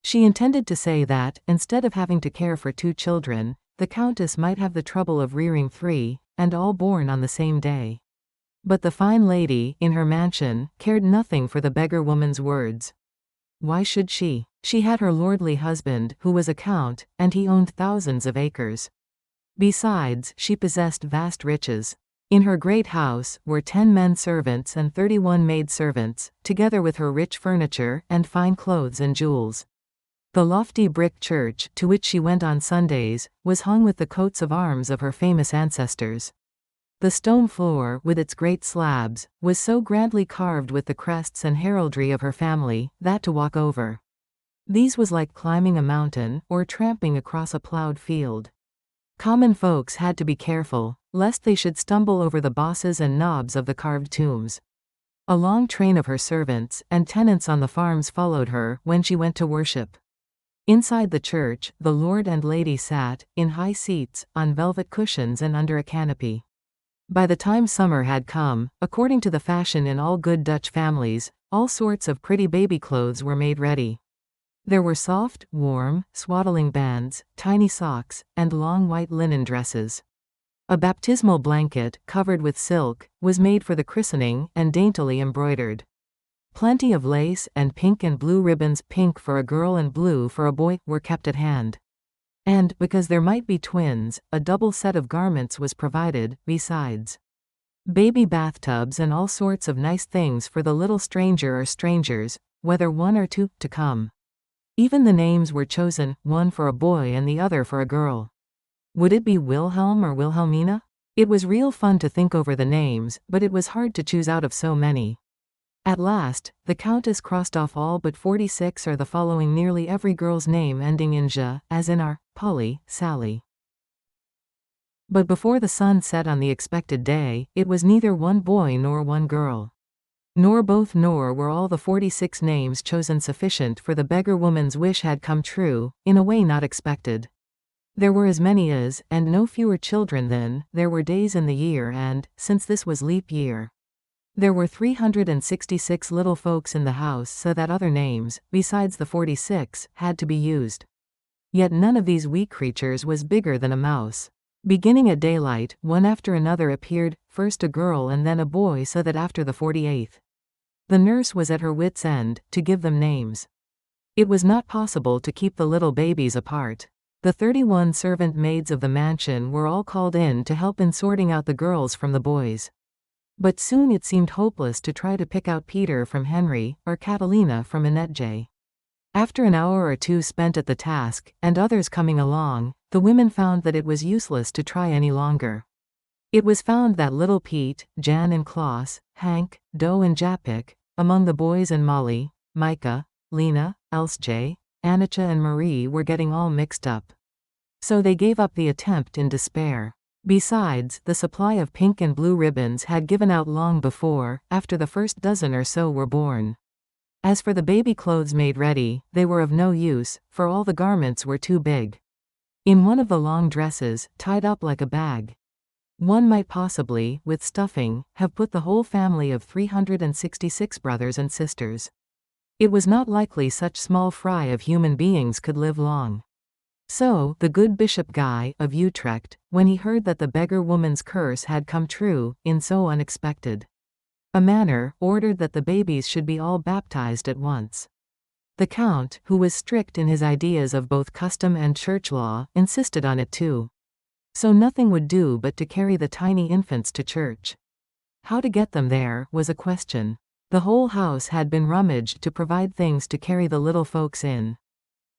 She intended to say that, instead of having to care for 2 children, the countess might have the trouble of rearing 3, and all born on the same day. But the fine lady, in her mansion, cared nothing for the beggar woman's words. Why should she? She had her lordly husband, who was a count, and he owned thousands of acres. Besides, she possessed vast riches. In her great house were 10 men servants and 31 maid servants, together with her rich furniture and fine clothes and jewels. The lofty brick church, to which she went on Sundays, was hung with the coats of arms of her famous ancestors. The stone floor, with its great slabs, was so grandly carved with the crests and heraldry of her family, that to walk over these was like climbing a mountain, or tramping across a plowed field. Common folks had to be careful, lest they should stumble over the bosses and knobs of the carved tombs. A long train of her servants and tenants on the farms followed her when she went to worship. Inside the church, the Lord and Lady sat, in high seats, on velvet cushions and under a canopy. By the time summer had come, according to the fashion in all good Dutch families, all sorts of pretty baby clothes were made ready. There were soft, warm, swaddling bands, tiny socks, and long white linen dresses. A baptismal blanket, covered with silk, was made for the christening and daintily embroidered. Plenty of lace and pink and blue ribbons, pink for a girl and blue for a boy, were kept at hand. And, because there might be twins, a double set of garments was provided, besides baby bathtubs and all sorts of nice things for the little stranger or strangers, whether one or two, to come. Even the names were chosen, one for a boy and the other for a girl. Would it be Wilhelm or Wilhelmina? It was real fun to think over the names, but it was hard to choose out of so many. At last, the Countess crossed off all but 46 or the following, nearly every girl's name ending in ja, as in our Polly, Sally. But before the sun set on the expected day, it was neither one boy nor one girl. Nor both, nor were all the 46 names chosen sufficient, for the beggar woman's wish had come true, in a way not expected. There were as many as, and no fewer children than, there were days in the year, and, since this was leap year, there were 366 little folks in the house, so that other names, besides the 46, had to be used. Yet none of these weak creatures was bigger than a mouse. Beginning at daylight, one after another appeared, first a girl and then a boy, so that after the 48th, the nurse was at her wit's end, to give them names. It was not possible to keep the little babies apart. The 31 servant maids of the mansion were all called in to help in sorting out the girls from the boys. But soon it seemed hopeless to try to pick out Peter from Henry, or Catalina from Annette J. After an hour or two spent at the task, and others coming along, the women found that it was useless to try any longer. It was found that little Pete, Jan and Klaus, Hank, Doe and Japik, among the boys, and Molly, Micah, Lena, Elsje, Annika and Marie were getting all mixed up. So they gave up the attempt in despair. Besides, the supply of pink and blue ribbons had given out long before, after the first dozen or so were born. As for the baby clothes made ready, they were of no use, for all the garments were too big. In one of the long dresses, tied up like a bag, one might possibly, with stuffing, have put the whole family of 366 brothers and sisters. It was not likely such small fry of human beings could live long. So, the good Bishop Guy, of Utrecht, when he heard that the beggar woman's curse had come true, in so unexpected a manner, ordered that the babies should be all baptized at once. The Count, who was strict in his ideas of both custom and church law, insisted on it too. So nothing would do but to carry the tiny infants to church. How to get them there was a question. The whole house had been rummaged to provide things to carry the little folks in.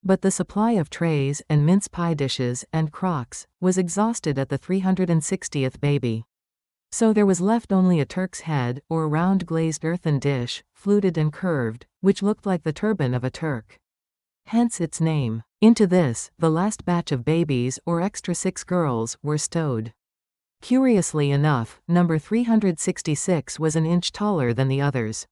But the supply of trays and mince pie dishes and crocks was exhausted at the 360th baby. So there was left only a Turk's head, or round glazed earthen dish, fluted and curved, which looked like the turban of a Turk. Hence its name. Into this, the last batch of babies, or extra 6 girls, were stowed. Curiously enough, number 366 was an inch taller than the others.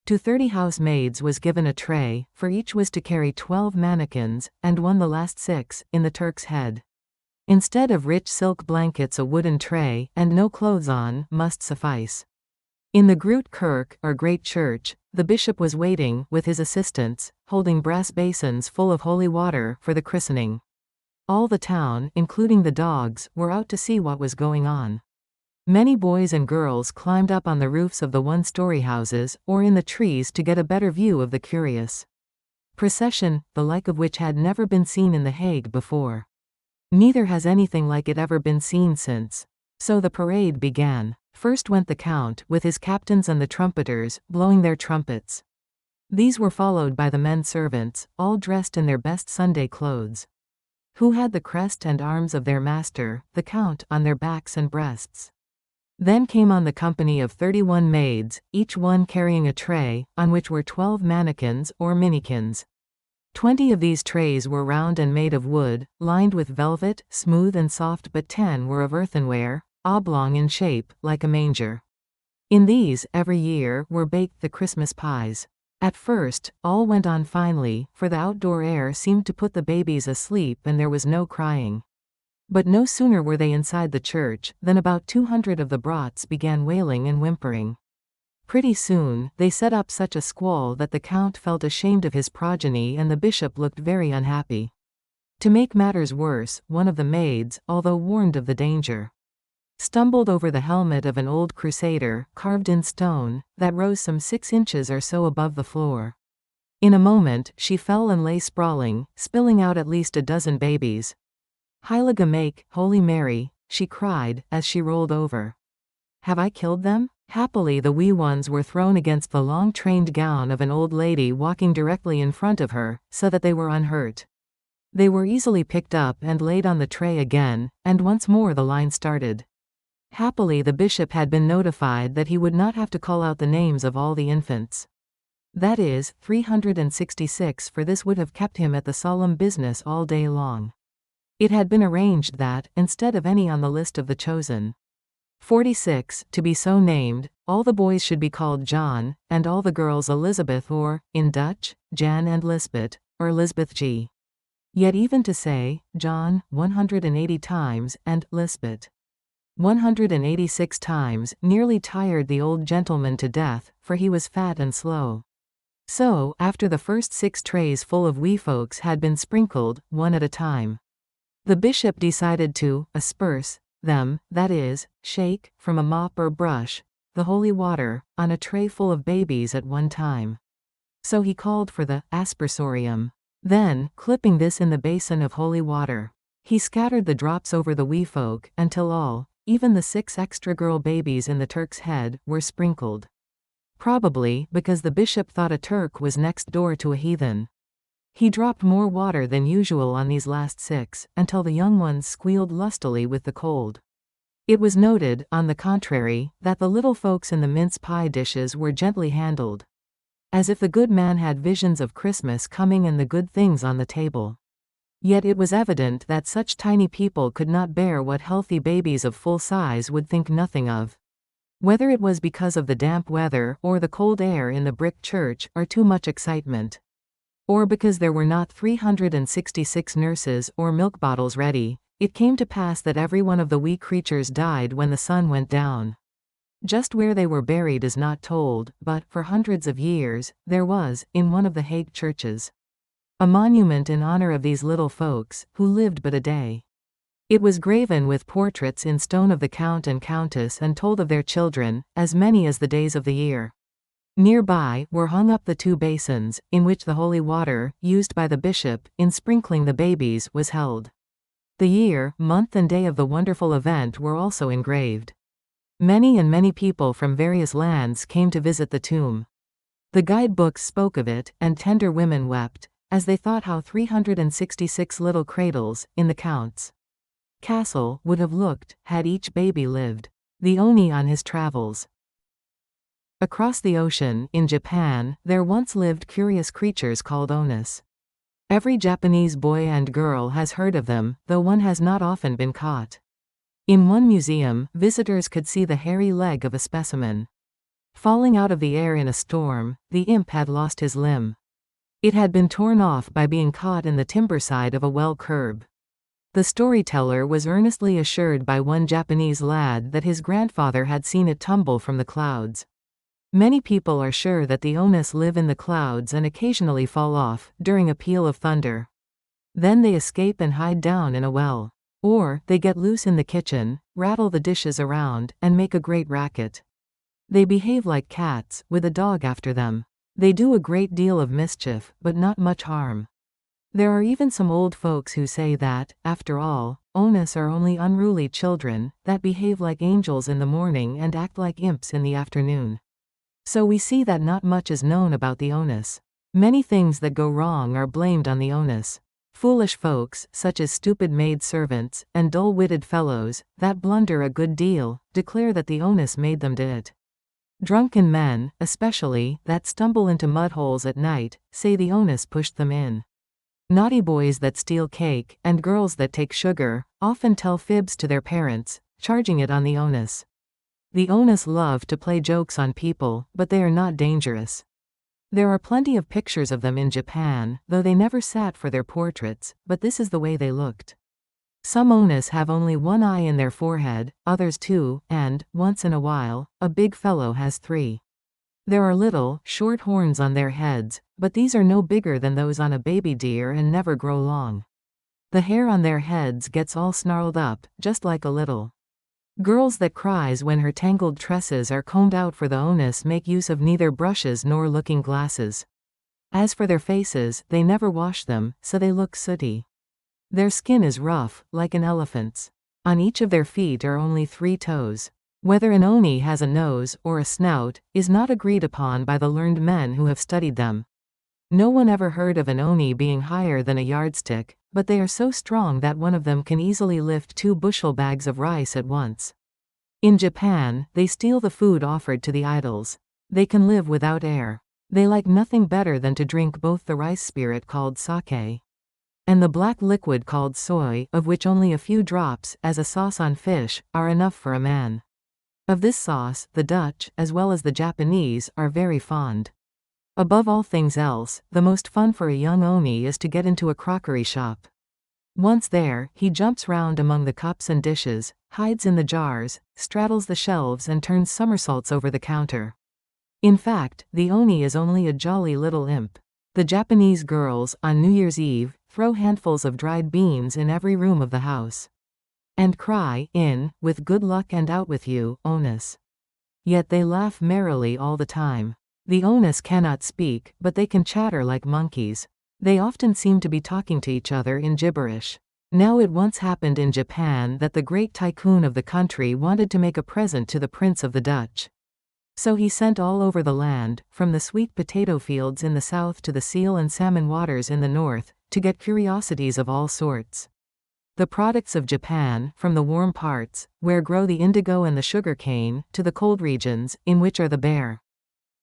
To 30 housemaids was given a tray, for each was to carry 12 mannikins, and one, the last 6, in the Turk's head. Instead of rich silk blankets, a wooden tray, and no clothes on, must suffice. In the Groot Kerk, or Great Church, the bishop was waiting, with his assistants, holding brass basins full of holy water for the christening. All the town, including the dogs, were out to see what was going on. Many boys and girls climbed up on the roofs of the one-story houses, or in the trees, to get a better view of the curious procession, the like of which had never been seen in The Hague before. Neither has anything like it ever been seen since. So the parade began. First went the count, with his captains and the trumpeters, blowing their trumpets. These were followed by the men servants, all dressed in their best Sunday clothes, who had the crest and arms of their master, the count, on their backs and breasts. Then came on the company of 31 maids, each one carrying a tray, on which were 12 mannikins or minikins. 20 of these trays were round and made of wood, lined with velvet, smooth and soft, but 10 were of earthenware, oblong in shape, like a manger. In these, every year, were baked the Christmas pies. At first, all went on finely, for the outdoor air seemed to put the babies asleep and there was no crying. But no sooner were they inside the church, than about 200 of the brats began wailing and whimpering. Pretty soon, they set up such a squall that the count felt ashamed of his progeny and the bishop looked very unhappy. To make matters worse, one of the maids, although warned of the danger, stumbled over the helmet of an old crusader, carved in stone, that rose some 6 inches or so above the floor. In a moment, she fell and lay sprawling, spilling out at least a dozen babies. "Heilige Make, Holy Mary," she cried, as she rolled over. "Have I killed them?" Happily the wee ones were thrown against the long trained gown of an old lady walking directly in front of her, so that they were unhurt. They were easily picked up and laid on the tray again, and once more the line started. Happily the bishop had been notified that he would not have to call out the names of all the infants. That is, 366, for this would have kept him at the solemn business all day long. It had been arranged that, instead of any on the list of the chosen 46, to be so named, all the boys should be called John, and all the girls Elizabeth or, in Dutch, Jan and Lisbeth, or Lisbeth G. Yet even to say, John, 180 times, and Lisbeth 186 times, nearly tired the old gentleman to death, for he was fat and slow. So, after the first 6 trays full of wee folks had been sprinkled, one at a time, the bishop decided to asperse them, that is, shake, from a mop or brush, the holy water, on a tray full of babies at one time. So he called for the aspersorium. Then, clipping this in the basin of holy water, he scattered the drops over the wee folk, until all, even the 6 extra girl babies in the Turk's head, were sprinkled. Probably, because the bishop thought a Turk was next door to a heathen. He dropped more water than usual on these last 6, until the young ones squealed lustily with the cold. It was noted, on the contrary, that the little folks in the mince pie dishes were gently handled, as if the good man had visions of Christmas coming and the good things on the table. Yet it was evident that such tiny people could not bear what healthy babies of full size would think nothing of. Whether it was because of the damp weather or the cold air in the brick church, or too much excitement, or because there were not 366 nurses or milk bottles ready, it came to pass that every one of the wee creatures died when the sun went down. Just where they were buried is not told, but, for hundreds of years, there was, in one of the Hague churches, a monument in honor of these little folks, who lived but a day. It was graven with portraits in stone of the count and countess and told of their children, as many as the days of the year. Nearby were hung up the 2 basins, in which the holy water, used by the bishop, in sprinkling the babies, was held. The year, month and day of the wonderful event were also engraved. Many people from various lands came to visit the tomb. The guidebooks spoke of it, and tender women wept, as they thought how 366 little cradles, in the count's castle, would have looked, had each baby lived. The Oni on his travels. Across the ocean, in Japan, there once lived curious creatures called onis. Every Japanese boy and girl has heard of them, though one has not often been caught. In one museum, visitors could see the hairy leg of a specimen. Falling out of the air in a storm, the imp had lost his limb. It had been torn off by being caught in the timber side of a well curb. The storyteller was earnestly assured by one Japanese lad that his grandfather had seen it tumble from the clouds. Many people are sure that the onis live in the clouds and occasionally fall off, during a peal of thunder. Then they escape and hide down in a well. Or, they get loose in the kitchen, rattle the dishes around, and make a great racket. They behave like cats, with a dog after them. They do a great deal of mischief, but not much harm. There are even some old folks who say that, after all, onus are only unruly children, that behave like angels in the morning and act like imps in the afternoon. So we see that not much is known about the onus. Many things that go wrong are blamed on the onus. Foolish folks, such as stupid maid servants, and dull-witted fellows, that blunder a good deal, declare that the onus made them do it. Drunken men, especially, that stumble into mud-holes at night, say the onus pushed them in. Naughty boys that steal cake, and girls that take sugar, often tell fibs to their parents, charging it on the onus. The onus love to play jokes on people, but they are not dangerous. There are plenty of pictures of them in Japan, though they never sat for their portraits, but this is the way they looked. Some onus have only one eye in their forehead, others two, and, once in a while, a big fellow has three. There are little, short horns on their heads, but these are no bigger than those on a baby deer and never grow long. The hair on their heads gets all snarled up, just like a little. Girls that cries when her tangled tresses are combed out for the onus make use of neither brushes nor looking glasses. As for their faces, they never wash them, so they look sooty. Their skin is rough, like an elephant's. On each of their feet are only 3 toes. Whether an oni has a nose or a snout, is not agreed upon by the learned men who have studied them. No one ever heard of an oni being higher than a yardstick, but they are so strong that one of them can easily lift 2 bushel bags of rice at once. In Japan, they steal the food offered to the idols. They can live without air. They like nothing better than to drink both the rice spirit called sake and the black liquid called soy, of which only a few drops, as a sauce on fish, are enough for a man. Of this sauce, the Dutch, as well as the Japanese, are very fond. Above all things else, the most fun for a young oni is to get into a crockery shop. Once there, he jumps round among the cups and dishes, hides in the jars, straddles the shelves and turns somersaults over the counter. In fact, the oni is only a jolly little imp. The Japanese girls, on New Year's Eve, throw handfuls of dried beans in every room of the house. And cry, in, with good luck and out with you, onus. Yet they laugh merrily all the time. The onus cannot speak, but they can chatter like monkeys. They often seem to be talking to each other in gibberish. Now it once happened in Japan that the great tycoon of the country wanted to make a present to the Prince of the Dutch. So he sent all over the land, from the sweet potato fields in the south to the seal and salmon waters in the north, to get curiosities of all sorts. The products of Japan, from the warm parts, where grow the indigo and the sugar cane, to the cold regions, in which are the bear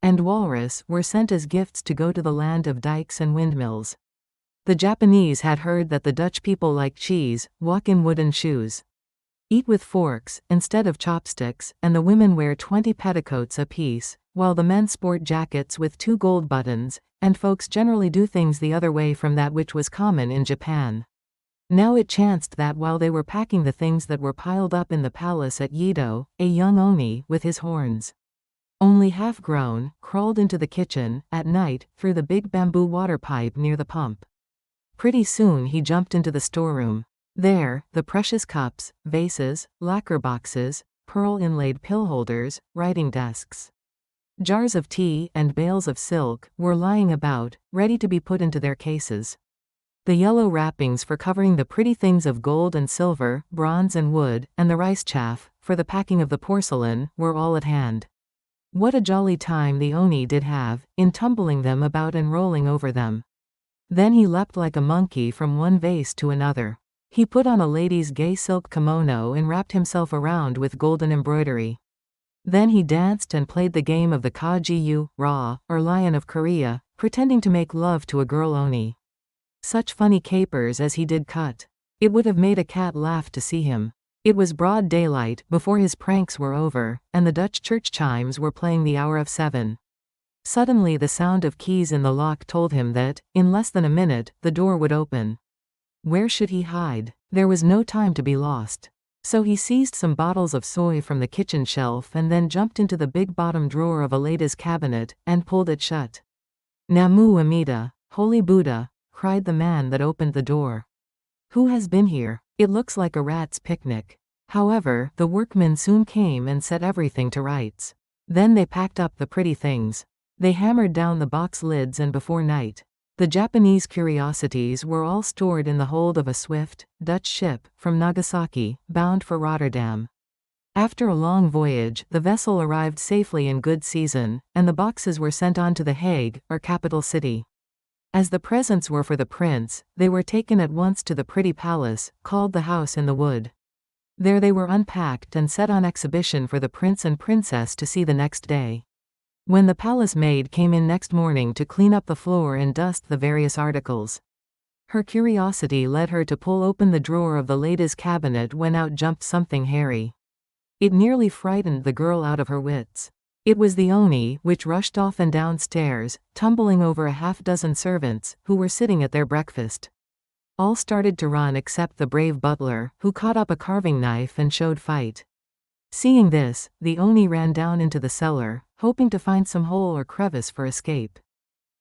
and walrus, were sent as gifts to go to the land of dikes and windmills. The Japanese had heard that the Dutch people like cheese, walk in wooden shoes, eat with forks, instead of chopsticks, and the women wear 20 petticoats apiece, while the men sport jackets with 2 gold buttons, and folks generally do things the other way from that which was common in Japan. Now it chanced that while they were packing the things that were piled up in the palace at Yedo, a young oni, with his horns only half grown, crawled into the kitchen, at night, through the big bamboo water pipe near the pump. Pretty soon he jumped into the storeroom. There, the precious cups, vases, lacquer boxes, pearl-inlaid pill holders, writing desks, jars of tea, and bales of silk, were lying about, ready to be put into their cases. The yellow wrappings for covering the pretty things of gold and silver, bronze and wood, and the rice chaff, for the packing of the porcelain, were all at hand. What a jolly time the oni did have, in tumbling them about and rolling over them. Then he leapt like a monkey from one vase to another. He put on a lady's gay silk kimono and wrapped himself around with golden embroidery. Then he danced and played the game of the Kajiyu, Ra, or Lion of Korea, pretending to make love to a girl oni. Such funny capers as he did cut. It would have made a cat laugh to see him. It was broad daylight before his pranks were over, and the Dutch church chimes were playing the hour of 7. Suddenly the sound of keys in the lock told him that, in less than a minute, the door would open. Where should he hide? There was no time to be lost. So he seized some bottles of soy from the kitchen shelf and then jumped into the big bottom drawer of a lady's cabinet, and pulled it shut. Namu Amida, Holy Buddha, cried the man that opened the door. Who has been here? It looks like a rat's picnic. However, the workmen soon came and set everything to rights. Then they packed up the pretty things. They hammered down the box lids, and before night, The Japanese curiosities were all stored in the hold of a swift, Dutch ship from Nagasaki, bound for Rotterdam. After a long voyage, the vessel arrived safely in good season, and the boxes were sent on to The Hague, or capital city. As the presents were for the prince, they were taken at once to the pretty palace, called the House in the Wood. There they were unpacked and set on exhibition for the prince and princess to see the next day. When the palace maid came in next morning to clean up the floor and dust the various articles, her curiosity led her to pull open the drawer of the lady's cabinet when out jumped something hairy. It nearly frightened the girl out of her wits. It was the Oni, which rushed off and downstairs, tumbling over a half-dozen servants, who were sitting at their breakfast. All started to run except the brave butler, who caught up a carving knife and showed fight. Seeing this, the Oni ran down into the cellar, hoping to find some hole or crevice for escape.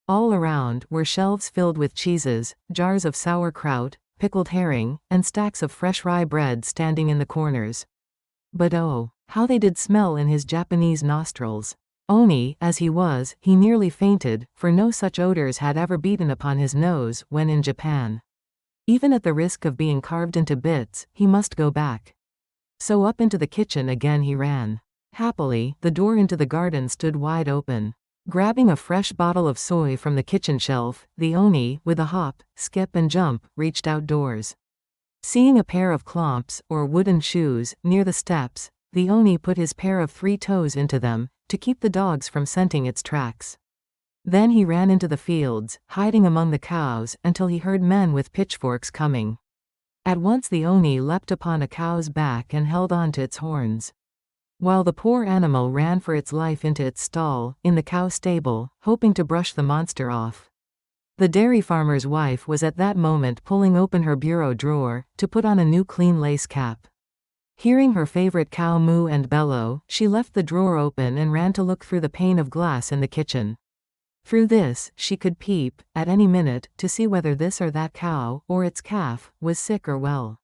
All around were shelves filled with cheeses, jars of sauerkraut, pickled herring, and stacks of fresh rye bread standing in the corners. But oh, how they did smell in his Japanese nostrils. Oni, as he was, he nearly fainted, for no such odors had ever beaten upon his nose when in Japan. Even at the risk of being carved into bits, he must go back. So up into the kitchen again he ran. Happily, the door into the garden stood wide open. Grabbing a fresh bottle of soy from the kitchen shelf, the Oni, with a hop, skip and jump, reached outdoors. Seeing a pair of klomps, or wooden shoes, near the steps, the Oni put his pair of 3 toes into them, to keep the dogs from scenting its tracks. Then he ran into the fields, hiding among the cows, until he heard men with pitchforks coming. At once the Oni leapt upon a cow's back and held on to its horns, while the poor animal ran for its life into its stall, in the cow stable, hoping to brush the monster off. The dairy farmer's wife was at that moment pulling open her bureau drawer, to put on a new clean lace cap. Hearing her favorite cow moo and bellow, she left the drawer open and ran to look through the pane of glass in the kitchen. Through this, she could peep, at any minute, to see whether this or that cow, or its calf, was sick or well.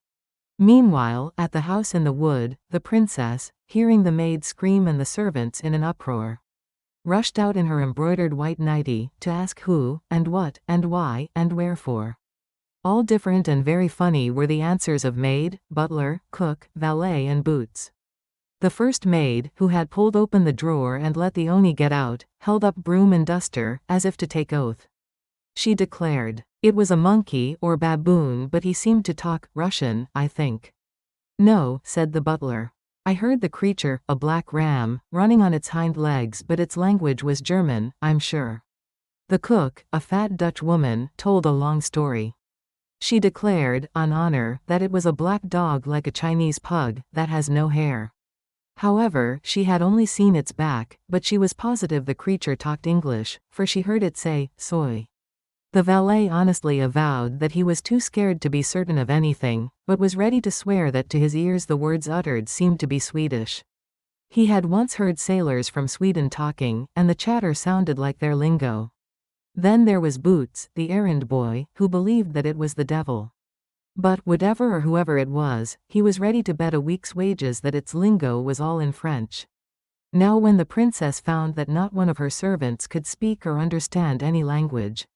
Meanwhile, at the house in the wood, the princess, hearing the maid scream and the servants in an uproar, rushed out in her embroidered white nightie, to ask who, and what, and why, and wherefore. All different and very funny were the answers of maid, butler, cook, valet and boots. The first maid, who had pulled open the drawer and let the Oni get out, held up broom and duster, as if to take oath. She declared, "It was a monkey or baboon, but he seemed to talk Russian, I think." "No," said the butler. "I heard the creature, a black ram, running on its hind legs, but its language was German, I'm sure." The cook, a fat Dutch woman, told a long story. She declared, on honor, that it was a black dog like a Chinese pug, that has no hair. However, she had only seen its back, but she was positive the creature talked English, for she heard it say, soy. The valet honestly avowed that he was too scared to be certain of anything, but was ready to swear that to his ears the words uttered seemed to be Swedish. He had once heard sailors from Sweden talking, and the chatter sounded like their lingo. Then there was Boots, the errand boy, who believed that it was the devil. But, whatever or whoever it was, he was ready to bet a week's wages that its lingo was all in French. Now when the princess found that not one of her servants could speak or understand any language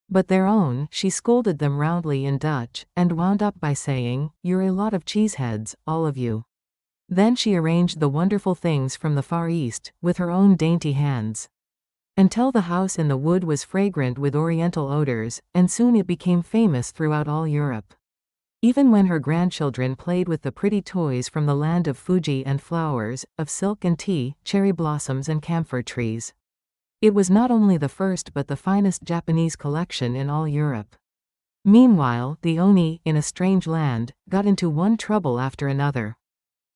but their own, she scolded them roundly in Dutch, and wound up by saying, "You're a lot of cheeseheads, all of you." Then she arranged the wonderful things from the Far East, with her own dainty hands, until the house in the wood was fragrant with oriental odors, and soon it became famous throughout all Europe. Even when her grandchildren played with the pretty toys from the land of Fuji and flowers, of silk and tea, cherry blossoms and camphor trees. It was not only the first but the finest Japanese collection in all Europe. Meanwhile, the Oni, in a strange land, got into one trouble after another.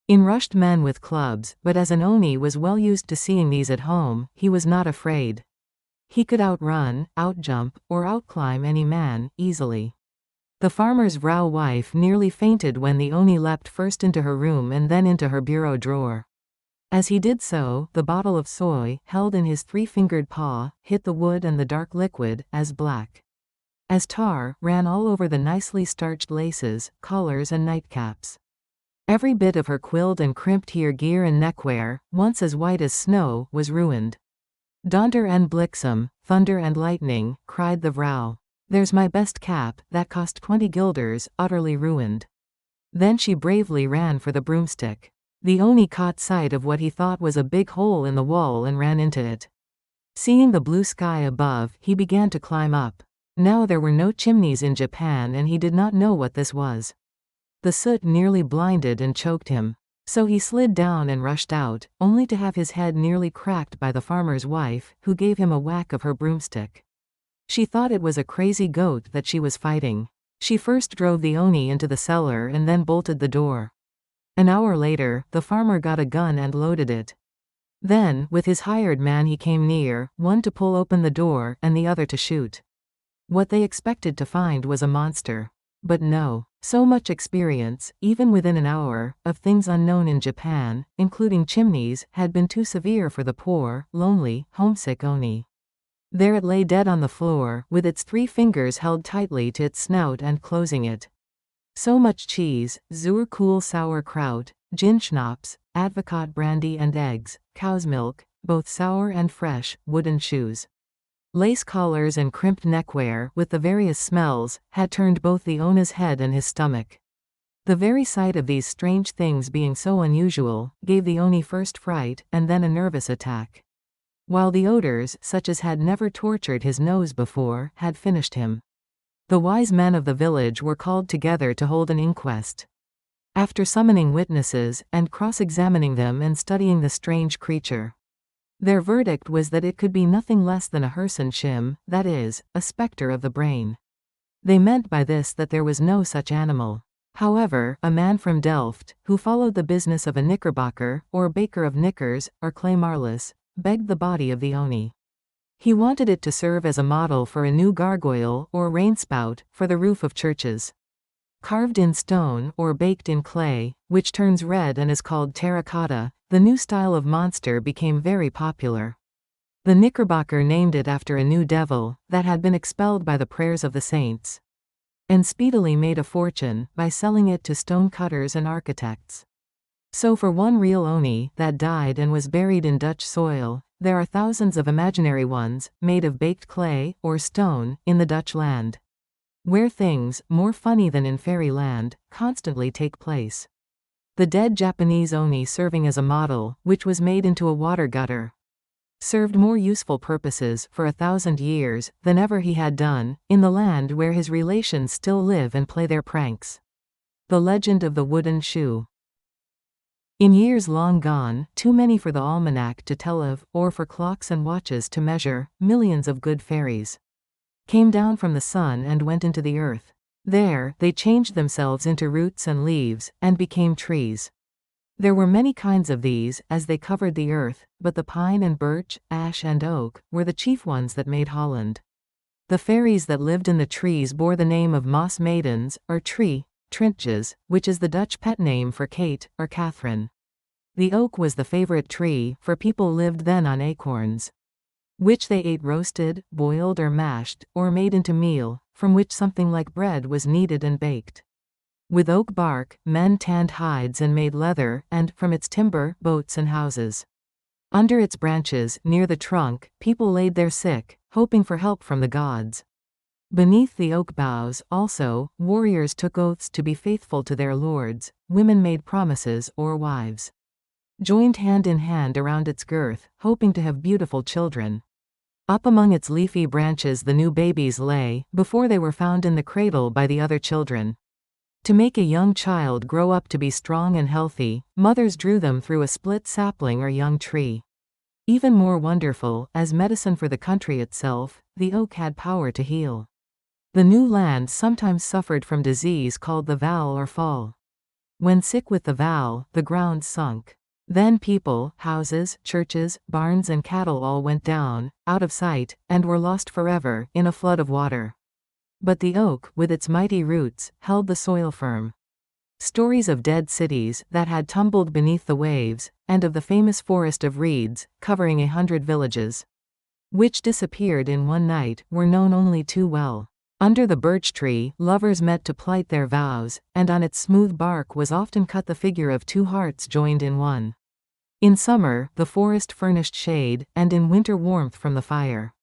In rushed men with clubs, but as an Oni was well used to seeing these at home, he was not afraid. He could outrun, outjump, or outclimb any man, easily. The farmer's vrow wife nearly fainted when the Oni leapt first into her room and then into her bureau drawer. As he did so, the bottle of soy, held in his 3-fingered paw, hit the wood and the dark liquid, as black as tar, ran all over the nicely starched laces, collars and nightcaps. Every bit of her quilled and crimped gear and neckwear, once as white as snow, was ruined. "Donder and bliksem, thunder and lightning," cried the vrow. There's my best cap, that cost 20 guilders, utterly ruined." Then she bravely ran for the broomstick. The Oni caught sight of what he thought was a big hole in the wall and ran into it. Seeing the blue sky above, he began to climb up. Now there were no chimneys in Japan and he did not know what this was. The soot nearly blinded and choked him. So he slid down and rushed out, only to have his head nearly cracked by the farmer's wife, who gave him a whack of her broomstick. She thought it was a crazy goat that she was fighting. She first drove the Oni into the cellar and then bolted the door. An hour later, the farmer got a gun and loaded it. Then, with his hired man, he came near, one to pull open the door and the other to shoot. What they expected to find was a monster. But no. So much experience, even within an hour, of things unknown in Japan, including chimneys, had been too severe for the poor, lonely, homesick Oni. There it lay dead on the floor, with its 3 fingers held tightly to its snout and closing it. So much cheese, zur cool sauerkraut, gin schnapps, advocat brandy and eggs, cow's milk, both sour and fresh, wooden shoes. Lace collars and crimped neckwear, with the various smells, had turned both the Ona's head and his stomach. The very sight of these strange things being so unusual, gave the Oni first fright, and then a nervous attack. While the odors, such as had never tortured his nose before, had finished him. The wise men of the village were called together to hold an inquest. After summoning witnesses, and cross-examining them and studying the strange creature, their verdict was that it could be nothing less than a Hersenschim, that is, a specter of the brain. They meant by this that there was no such animal. However, a man from Delft, who followed the business of a knickerbocker, or baker of knickers, or claymarlis, begged the body of the Oni. He wanted it to serve as a model for a new gargoyle, or rainspout, for the roof of churches. Carved in stone, or baked in clay, which turns red and is called terracotta, the new style of monster became very popular. The Knickerbocker named it after a new devil, that had been expelled by the prayers of the saints, and speedily made a fortune, by selling it to stone cutters and architects. So for one real Oni, that died and was buried in Dutch soil, there are thousands of imaginary ones, made of baked clay, or stone, in the Dutch land, where things, more funny than in fairyland, constantly take place. The dead Japanese Oni serving as a model, which was made into a water gutter, served more useful purposes for 1,000 years than ever he had done, in the land where his relations still live and play their pranks. The legend of the wooden shoe. In years long gone, too many for the almanac to tell of, or for clocks and watches to measure, millions of good fairies came down from the sun and went into the earth. There, they changed themselves into roots and leaves, and became trees. There were many kinds of these, as they covered the earth, but the pine and birch, ash and oak, were the chief ones that made Holland. The fairies that lived in the trees bore the name of moss maidens, or tree, trintjes, which is the Dutch pet name for Kate, or Catherine. The oak was the favorite tree, for people lived then on acorns, which they ate roasted, boiled or mashed, or made into meal, from which something like bread was kneaded and baked. With oak bark, men tanned hides and made leather, and, from its timber, boats and houses. Under its branches, near the trunk, people laid their sick, hoping for help from the gods. Beneath the oak boughs, also, warriors took oaths to be faithful to their lords, women made promises, or wives joined hand in hand around its girth, hoping to have beautiful children. Up among its leafy branches the new babies lay, before they were found in the cradle by the other children. To make a young child grow up to be strong and healthy, mothers drew them through a split sapling or young tree. Even more wonderful, as medicine for the country itself, the oak had power to heal. The new land sometimes suffered from disease called the val or fall. When sick with the val, the ground sunk. Then people, houses, churches, barns and cattle all went down, out of sight, and were lost forever, in a flood of water. But the oak, with its mighty roots, held the soil firm. Stories of dead cities, that had tumbled beneath the waves, and of the famous forest of reeds, covering 100 villages, which disappeared in one night, were known only too well. Under the birch tree, lovers met to plight their vows, and on its smooth bark was often cut the figure of 2 hearts joined in one. In summer, the forest furnished shade, and in winter warmth from the fire.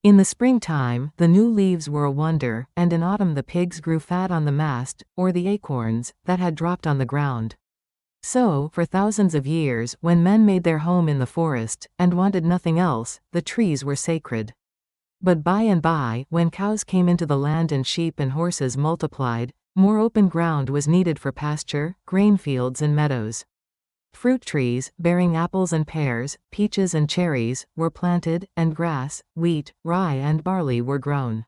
In the springtime, the new leaves were a wonder, and in autumn the pigs grew fat on the mast, or the acorns, that had dropped on the ground. So, for thousands of years, when men made their home in the forest, and wanted nothing else, the trees were sacred. But by and by, when cows came into the land and sheep and horses multiplied, more open ground was needed for pasture, grain fields and meadows. Fruit trees, bearing apples and pears, peaches and cherries, were planted, and grass, wheat, rye and barley were grown.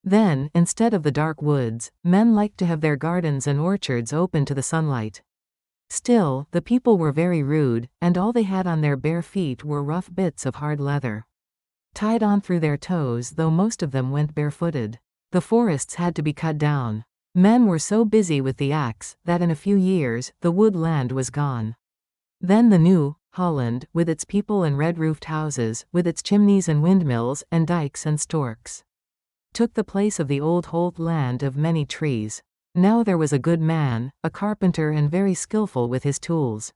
Then, instead of the dark woods, men liked to have their gardens and orchards open to the sunlight. Still, the people were very rude, and all they had on their bare feet were rough bits of hard leather, tied on through their toes, though most of them went barefooted. The forests had to be cut down. Men were so busy with the axe, that in a few years, the wood land was gone. Then the new Holland, with its people and red-roofed houses, with its chimneys and windmills, and dikes and storks, took the place of the old Holt land of many trees. Now there was a good man, a carpenter and very skillful with his tools,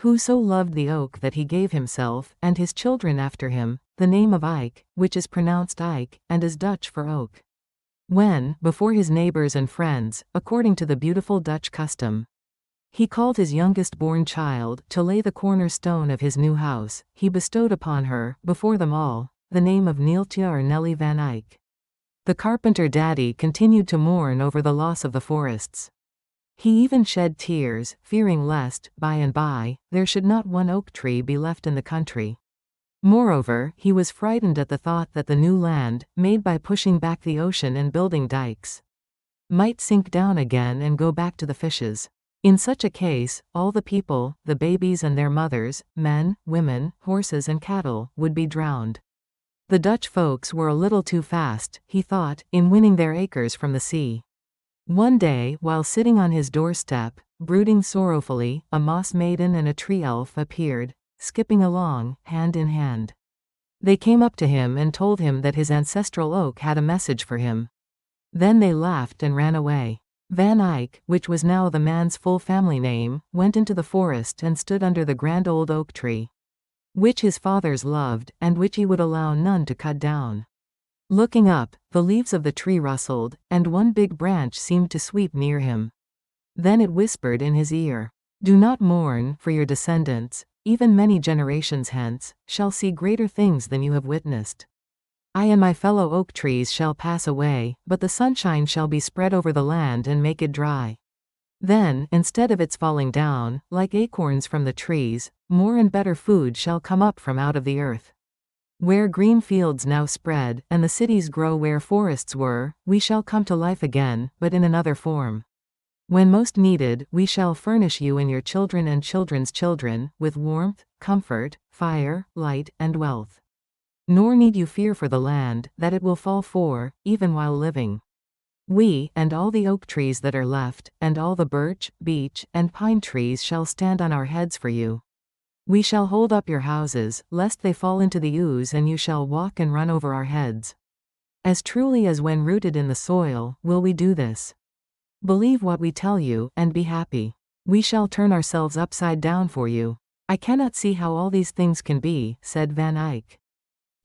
who so loved the oak that he gave himself, and his children after him, the name of Ike, which is pronounced Ike, and is Dutch for oak. When, before his neighbors and friends, according to the beautiful Dutch custom, he called his youngest-born child to lay the cornerstone of his new house, he bestowed upon her, before them all, the name of Neeltje or Nelly van Eyck. The carpenter daddy continued to mourn over the loss of the forests. He even shed tears, fearing lest, by and by, there should not one oak tree be left in the country. Moreover, he was frightened at the thought that the new land, made by pushing back the ocean and building dikes, might sink down again and go back to the fishes. In such a case, all the people, the babies and their mothers, men, women, horses and cattle, would be drowned. The Dutch folks were a little too fast, he thought, in winning their acres from the sea. One day, while sitting on his doorstep, brooding sorrowfully, a moss maiden and a tree elf appeared, skipping along, hand in hand. They came up to him and told him that his ancestral oak had a message for him. Then they laughed and ran away. Van Eyck, which was now the man's full family name, went into the forest and stood under the grand old oak tree, which his fathers loved, and which he would allow none to cut down. Looking up, the leaves of the tree rustled, and one big branch seemed to sweep near him. Then it whispered in his ear, "Do not mourn, for your descendants, even many generations hence, shall see greater things than you have witnessed. I and my fellow oak trees shall pass away, but the sunshine shall be spread over the land and make it dry. Then, instead of its falling down, like acorns from the trees, more and better food shall come up from out of the earth. Where green fields now spread, and the cities grow where forests were, we shall come to life again, but in another form. When most needed, we shall furnish you and your children and children's children, with warmth, comfort, fire, light, and wealth. Nor need you fear for the land, that it will fall for, even while living. We, and all the oak trees that are left, and all the birch, beech, and pine trees shall stand on our heads for you. We shall hold up your houses, lest they fall into the ooze, and you shall walk and run over our heads. As truly as when rooted in the soil, will we do this. Believe what we tell you, and be happy. We shall turn ourselves upside down for you." "I cannot see how all these things can be," said Van Eyck.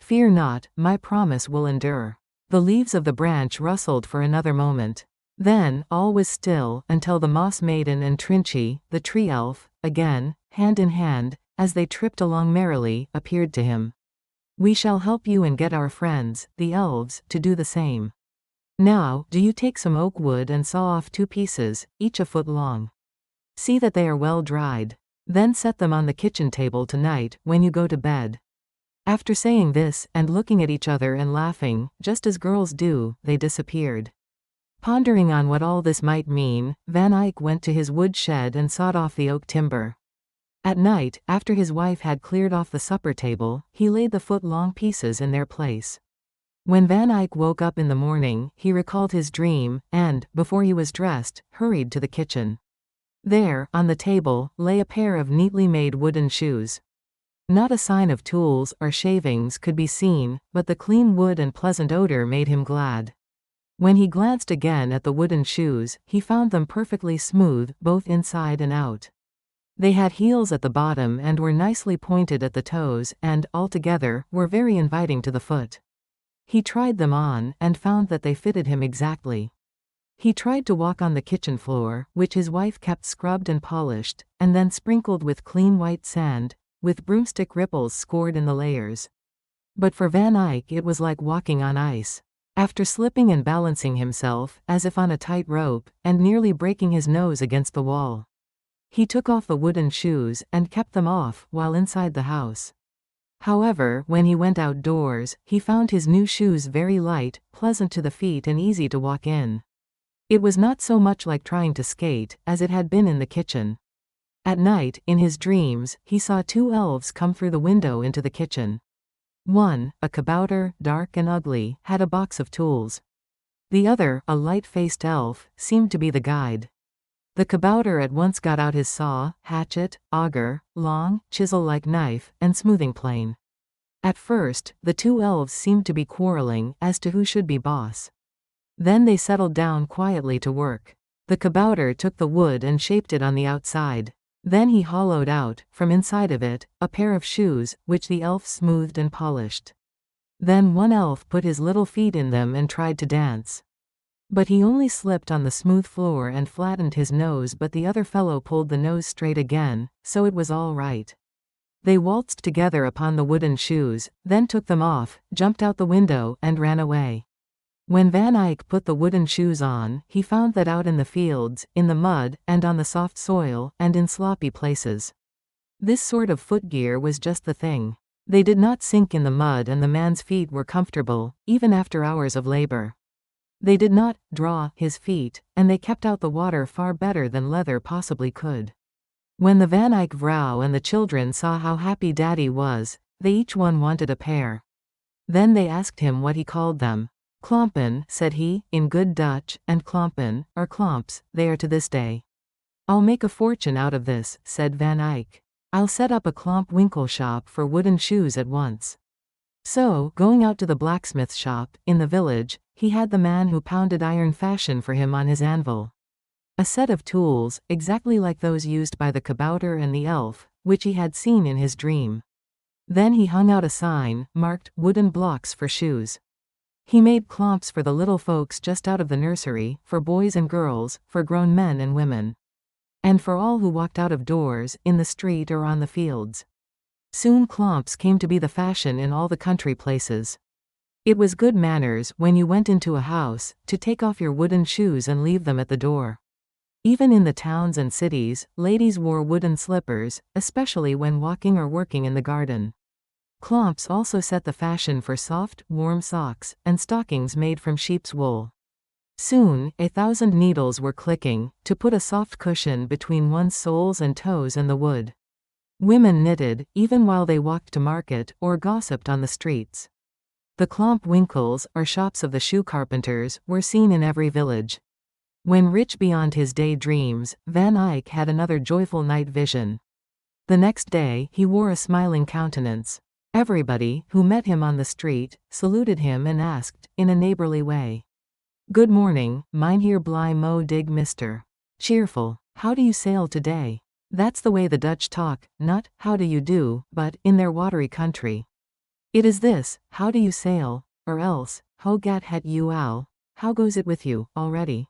"Fear not, my promise will endure." The leaves of the branch rustled for another moment. Then, all was still, until the moss maiden and Trinchi, the tree elf, again, hand in hand, as they tripped along merrily, appeared to him. "We shall help you and get our friends, the elves, to do the same. Now, do you take some oak wood and saw off 2 pieces, each a foot long. See that they are well dried. Then set them on the kitchen table tonight, when you go to bed." After saying this, and looking at each other and laughing, just as girls do, they disappeared. Pondering on what all this might mean, Van Eyck went to his wood shed and sawed off the oak timber. At night, after his wife had cleared off the supper table, he laid the foot-long pieces in their place. When Van Eyck woke up in the morning, he recalled his dream, and, before he was dressed, hurried to the kitchen. There, on the table, lay a pair of neatly made wooden shoes. Not a sign of tools or shavings could be seen, but the clean wood and pleasant odor made him glad. When he glanced again at the wooden shoes, he found them perfectly smooth, both inside and out. They had heels at the bottom and were nicely pointed at the toes, and, altogether, were very inviting to the foot. He tried them on and found that they fitted him exactly. He tried to walk on the kitchen floor, which his wife kept scrubbed and polished, and then sprinkled with clean white sand, with broomstick ripples scored in the layers. But for Van Eyck it was like walking on ice. After slipping and balancing himself, as if on a tight rope, and nearly breaking his nose against the wall, he took off the wooden shoes and kept them off while inside the house. However, when he went outdoors, he found his new shoes very light, pleasant to the feet and easy to walk in. It was not so much like trying to skate, as it had been in the kitchen. At night, in his dreams, he saw two elves come through the window into the kitchen. One, a kabouter, dark and ugly, had a box of tools. The other, a light-faced elf, seemed to be the guide. The kabouter at once got out his saw, hatchet, auger, long, chisel-like knife, and smoothing plane. At first, the two elves seemed to be quarreling as to who should be boss. Then they settled down quietly to work. The kabouter took the wood and shaped it on the outside. Then he hollowed out, from inside of it, a pair of shoes, which the elf smoothed and polished. Then one elf put his little feet in them and tried to dance. But he only slipped on the smooth floor and flattened his nose, but the other fellow pulled the nose straight again, so it was all right. They waltzed together upon the wooden shoes, then took them off, jumped out the window, and ran away. When Van Eyck put the wooden shoes on, he found that out in the fields, in the mud, and on the soft soil, and in sloppy places, this sort of footgear was just the thing. They did not sink in the mud and the man's feet were comfortable, even after hours of labor. They did not draw his feet, and they kept out the water far better than leather possibly could. When the Van Eyck vrouw and the children saw how happy Daddy was, they each one wanted a pair. Then they asked him what he called them. Klompen, said he, in good Dutch, and klompen, or klomps, they are to this day. I'll make a fortune out of this, said Van Eyck. I'll set up a klomp winkel shop for wooden shoes at once. So, going out to the blacksmith shop, in the village, he had the man who pounded iron fashion for him on his anvil. A set of tools, exactly like those used by the kabouter and the elf, which he had seen in his dream. Then he hung out a sign, marked, wooden blocks for shoes. He made klomps for the little folks just out of the nursery, for boys and girls, for grown men and women, and for all who walked out of doors, in the street or on the fields. Soon klomps came to be the fashion in all the country places. It was good manners, when you went into a house, to take off your wooden shoes and leave them at the door. Even in the towns and cities, ladies wore wooden slippers, especially when walking or working in the garden. Klomps also set the fashion for soft, warm socks, and stockings made from sheep's wool. Soon, 1,000 needles were clicking, to put a soft cushion between one's soles and toes and the wood. Women knitted, even while they walked to market, or gossiped on the streets. The klomp winkels, or shops of the shoe carpenters, were seen in every village. When rich beyond his day dreams, Van Eyck had another joyful night vision. The next day, he wore a smiling countenance. Everybody, who met him on the street, saluted him and asked, in a neighborly way, "Good morning, Mynheer Bly Mo Dig Mister. Cheerful, how do you sail today?" That's the way the Dutch talk, not, how do you do, but, in their watery country. It is this, how do you sail, or else, hoe gaat het u al, how goes it with you, already?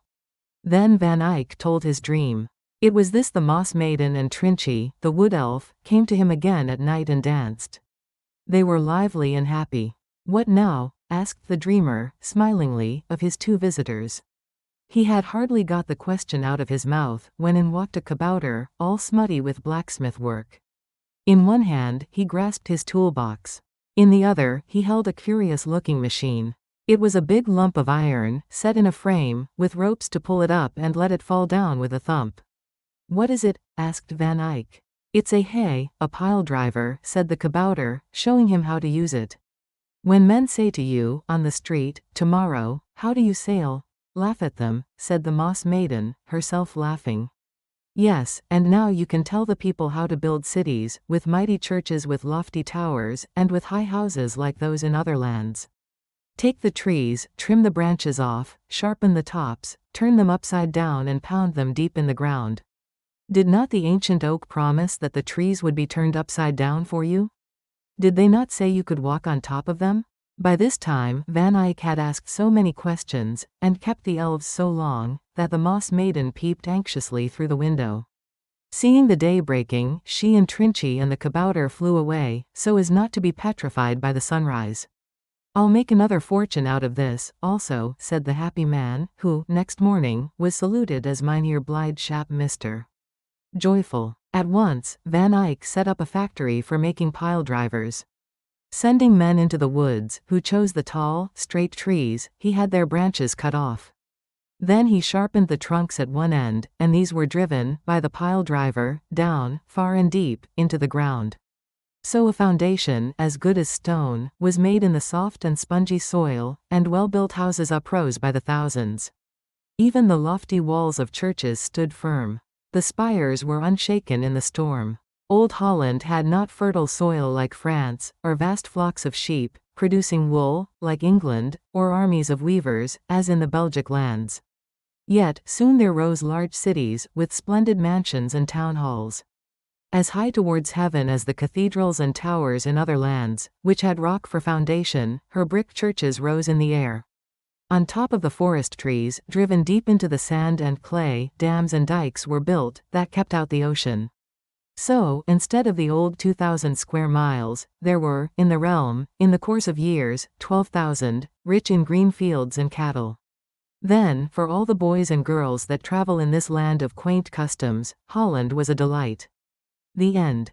Then Van Eyck told his dream. It was this: the moss maiden and Trinchy, the wood elf, came to him again at night and danced. They were lively and happy. "What now?" asked the dreamer, smilingly, of his two visitors. He had hardly got the question out of his mouth, when in walked a kabouter, all smutty with blacksmith work. In one hand, he grasped his toolbox. In the other, he held a curious-looking machine. It was a big lump of iron, set in a frame, with ropes to pull it up and let it fall down with a thump. "What is it?" asked Van Eyck. "It's a hay, a pile driver," said the kabouter, showing him how to use it. "When men say to you, on the street, tomorrow, how do you sail? Laugh at them," said the moss maiden, herself laughing. "Yes, and now you can tell the people how to build cities, with mighty churches with lofty towers, and with high houses like those in other lands. Take the trees, trim the branches off, sharpen the tops, turn them upside down and pound them deep in the ground. Did not the ancient oak promise that the trees would be turned upside down for you? Did they not say you could walk on top of them? By this time Van Eyck had asked so many questions, and kept the elves so long, that the Moss Maiden peeped anxiously through the window. Seeing the day breaking, she and Trinchy and the kabouter flew away, so as not to be petrified by the sunrise. "I'll make another fortune out of this, also," said the happy man, who, next morning, was saluted as Mynheer Blijdschap Mr. Joyful. At once, Van Eyck set up a factory for making pile drivers. Sending men into the woods, who chose the tall, straight trees, he had their branches cut off. Then he sharpened the trunks at one end, and these were driven, by the pile driver, down, far and deep, into the ground. So a foundation, as good as stone, was made in the soft and spongy soil, and well-built houses uprose by the thousands. Even the lofty walls of churches stood firm. The spires were unshaken in the storm. Old Holland had not fertile soil like France, or vast flocks of sheep, producing wool, like England, or armies of weavers, as in the Belgic lands. Yet, soon there rose large cities, with splendid mansions and town halls. As high towards heaven as the cathedrals and towers in other lands, which had rock for foundation, her brick churches rose in the air. On top of the forest trees, driven deep into the sand and clay, dams and dikes were built, that kept out the ocean. So, instead of the old 2,000 square miles, there were, in the realm, in the course of years, 12,000, rich in green fields and cattle. Then, for all the boys and girls that travel in this land of quaint customs, Holland was a delight. The end.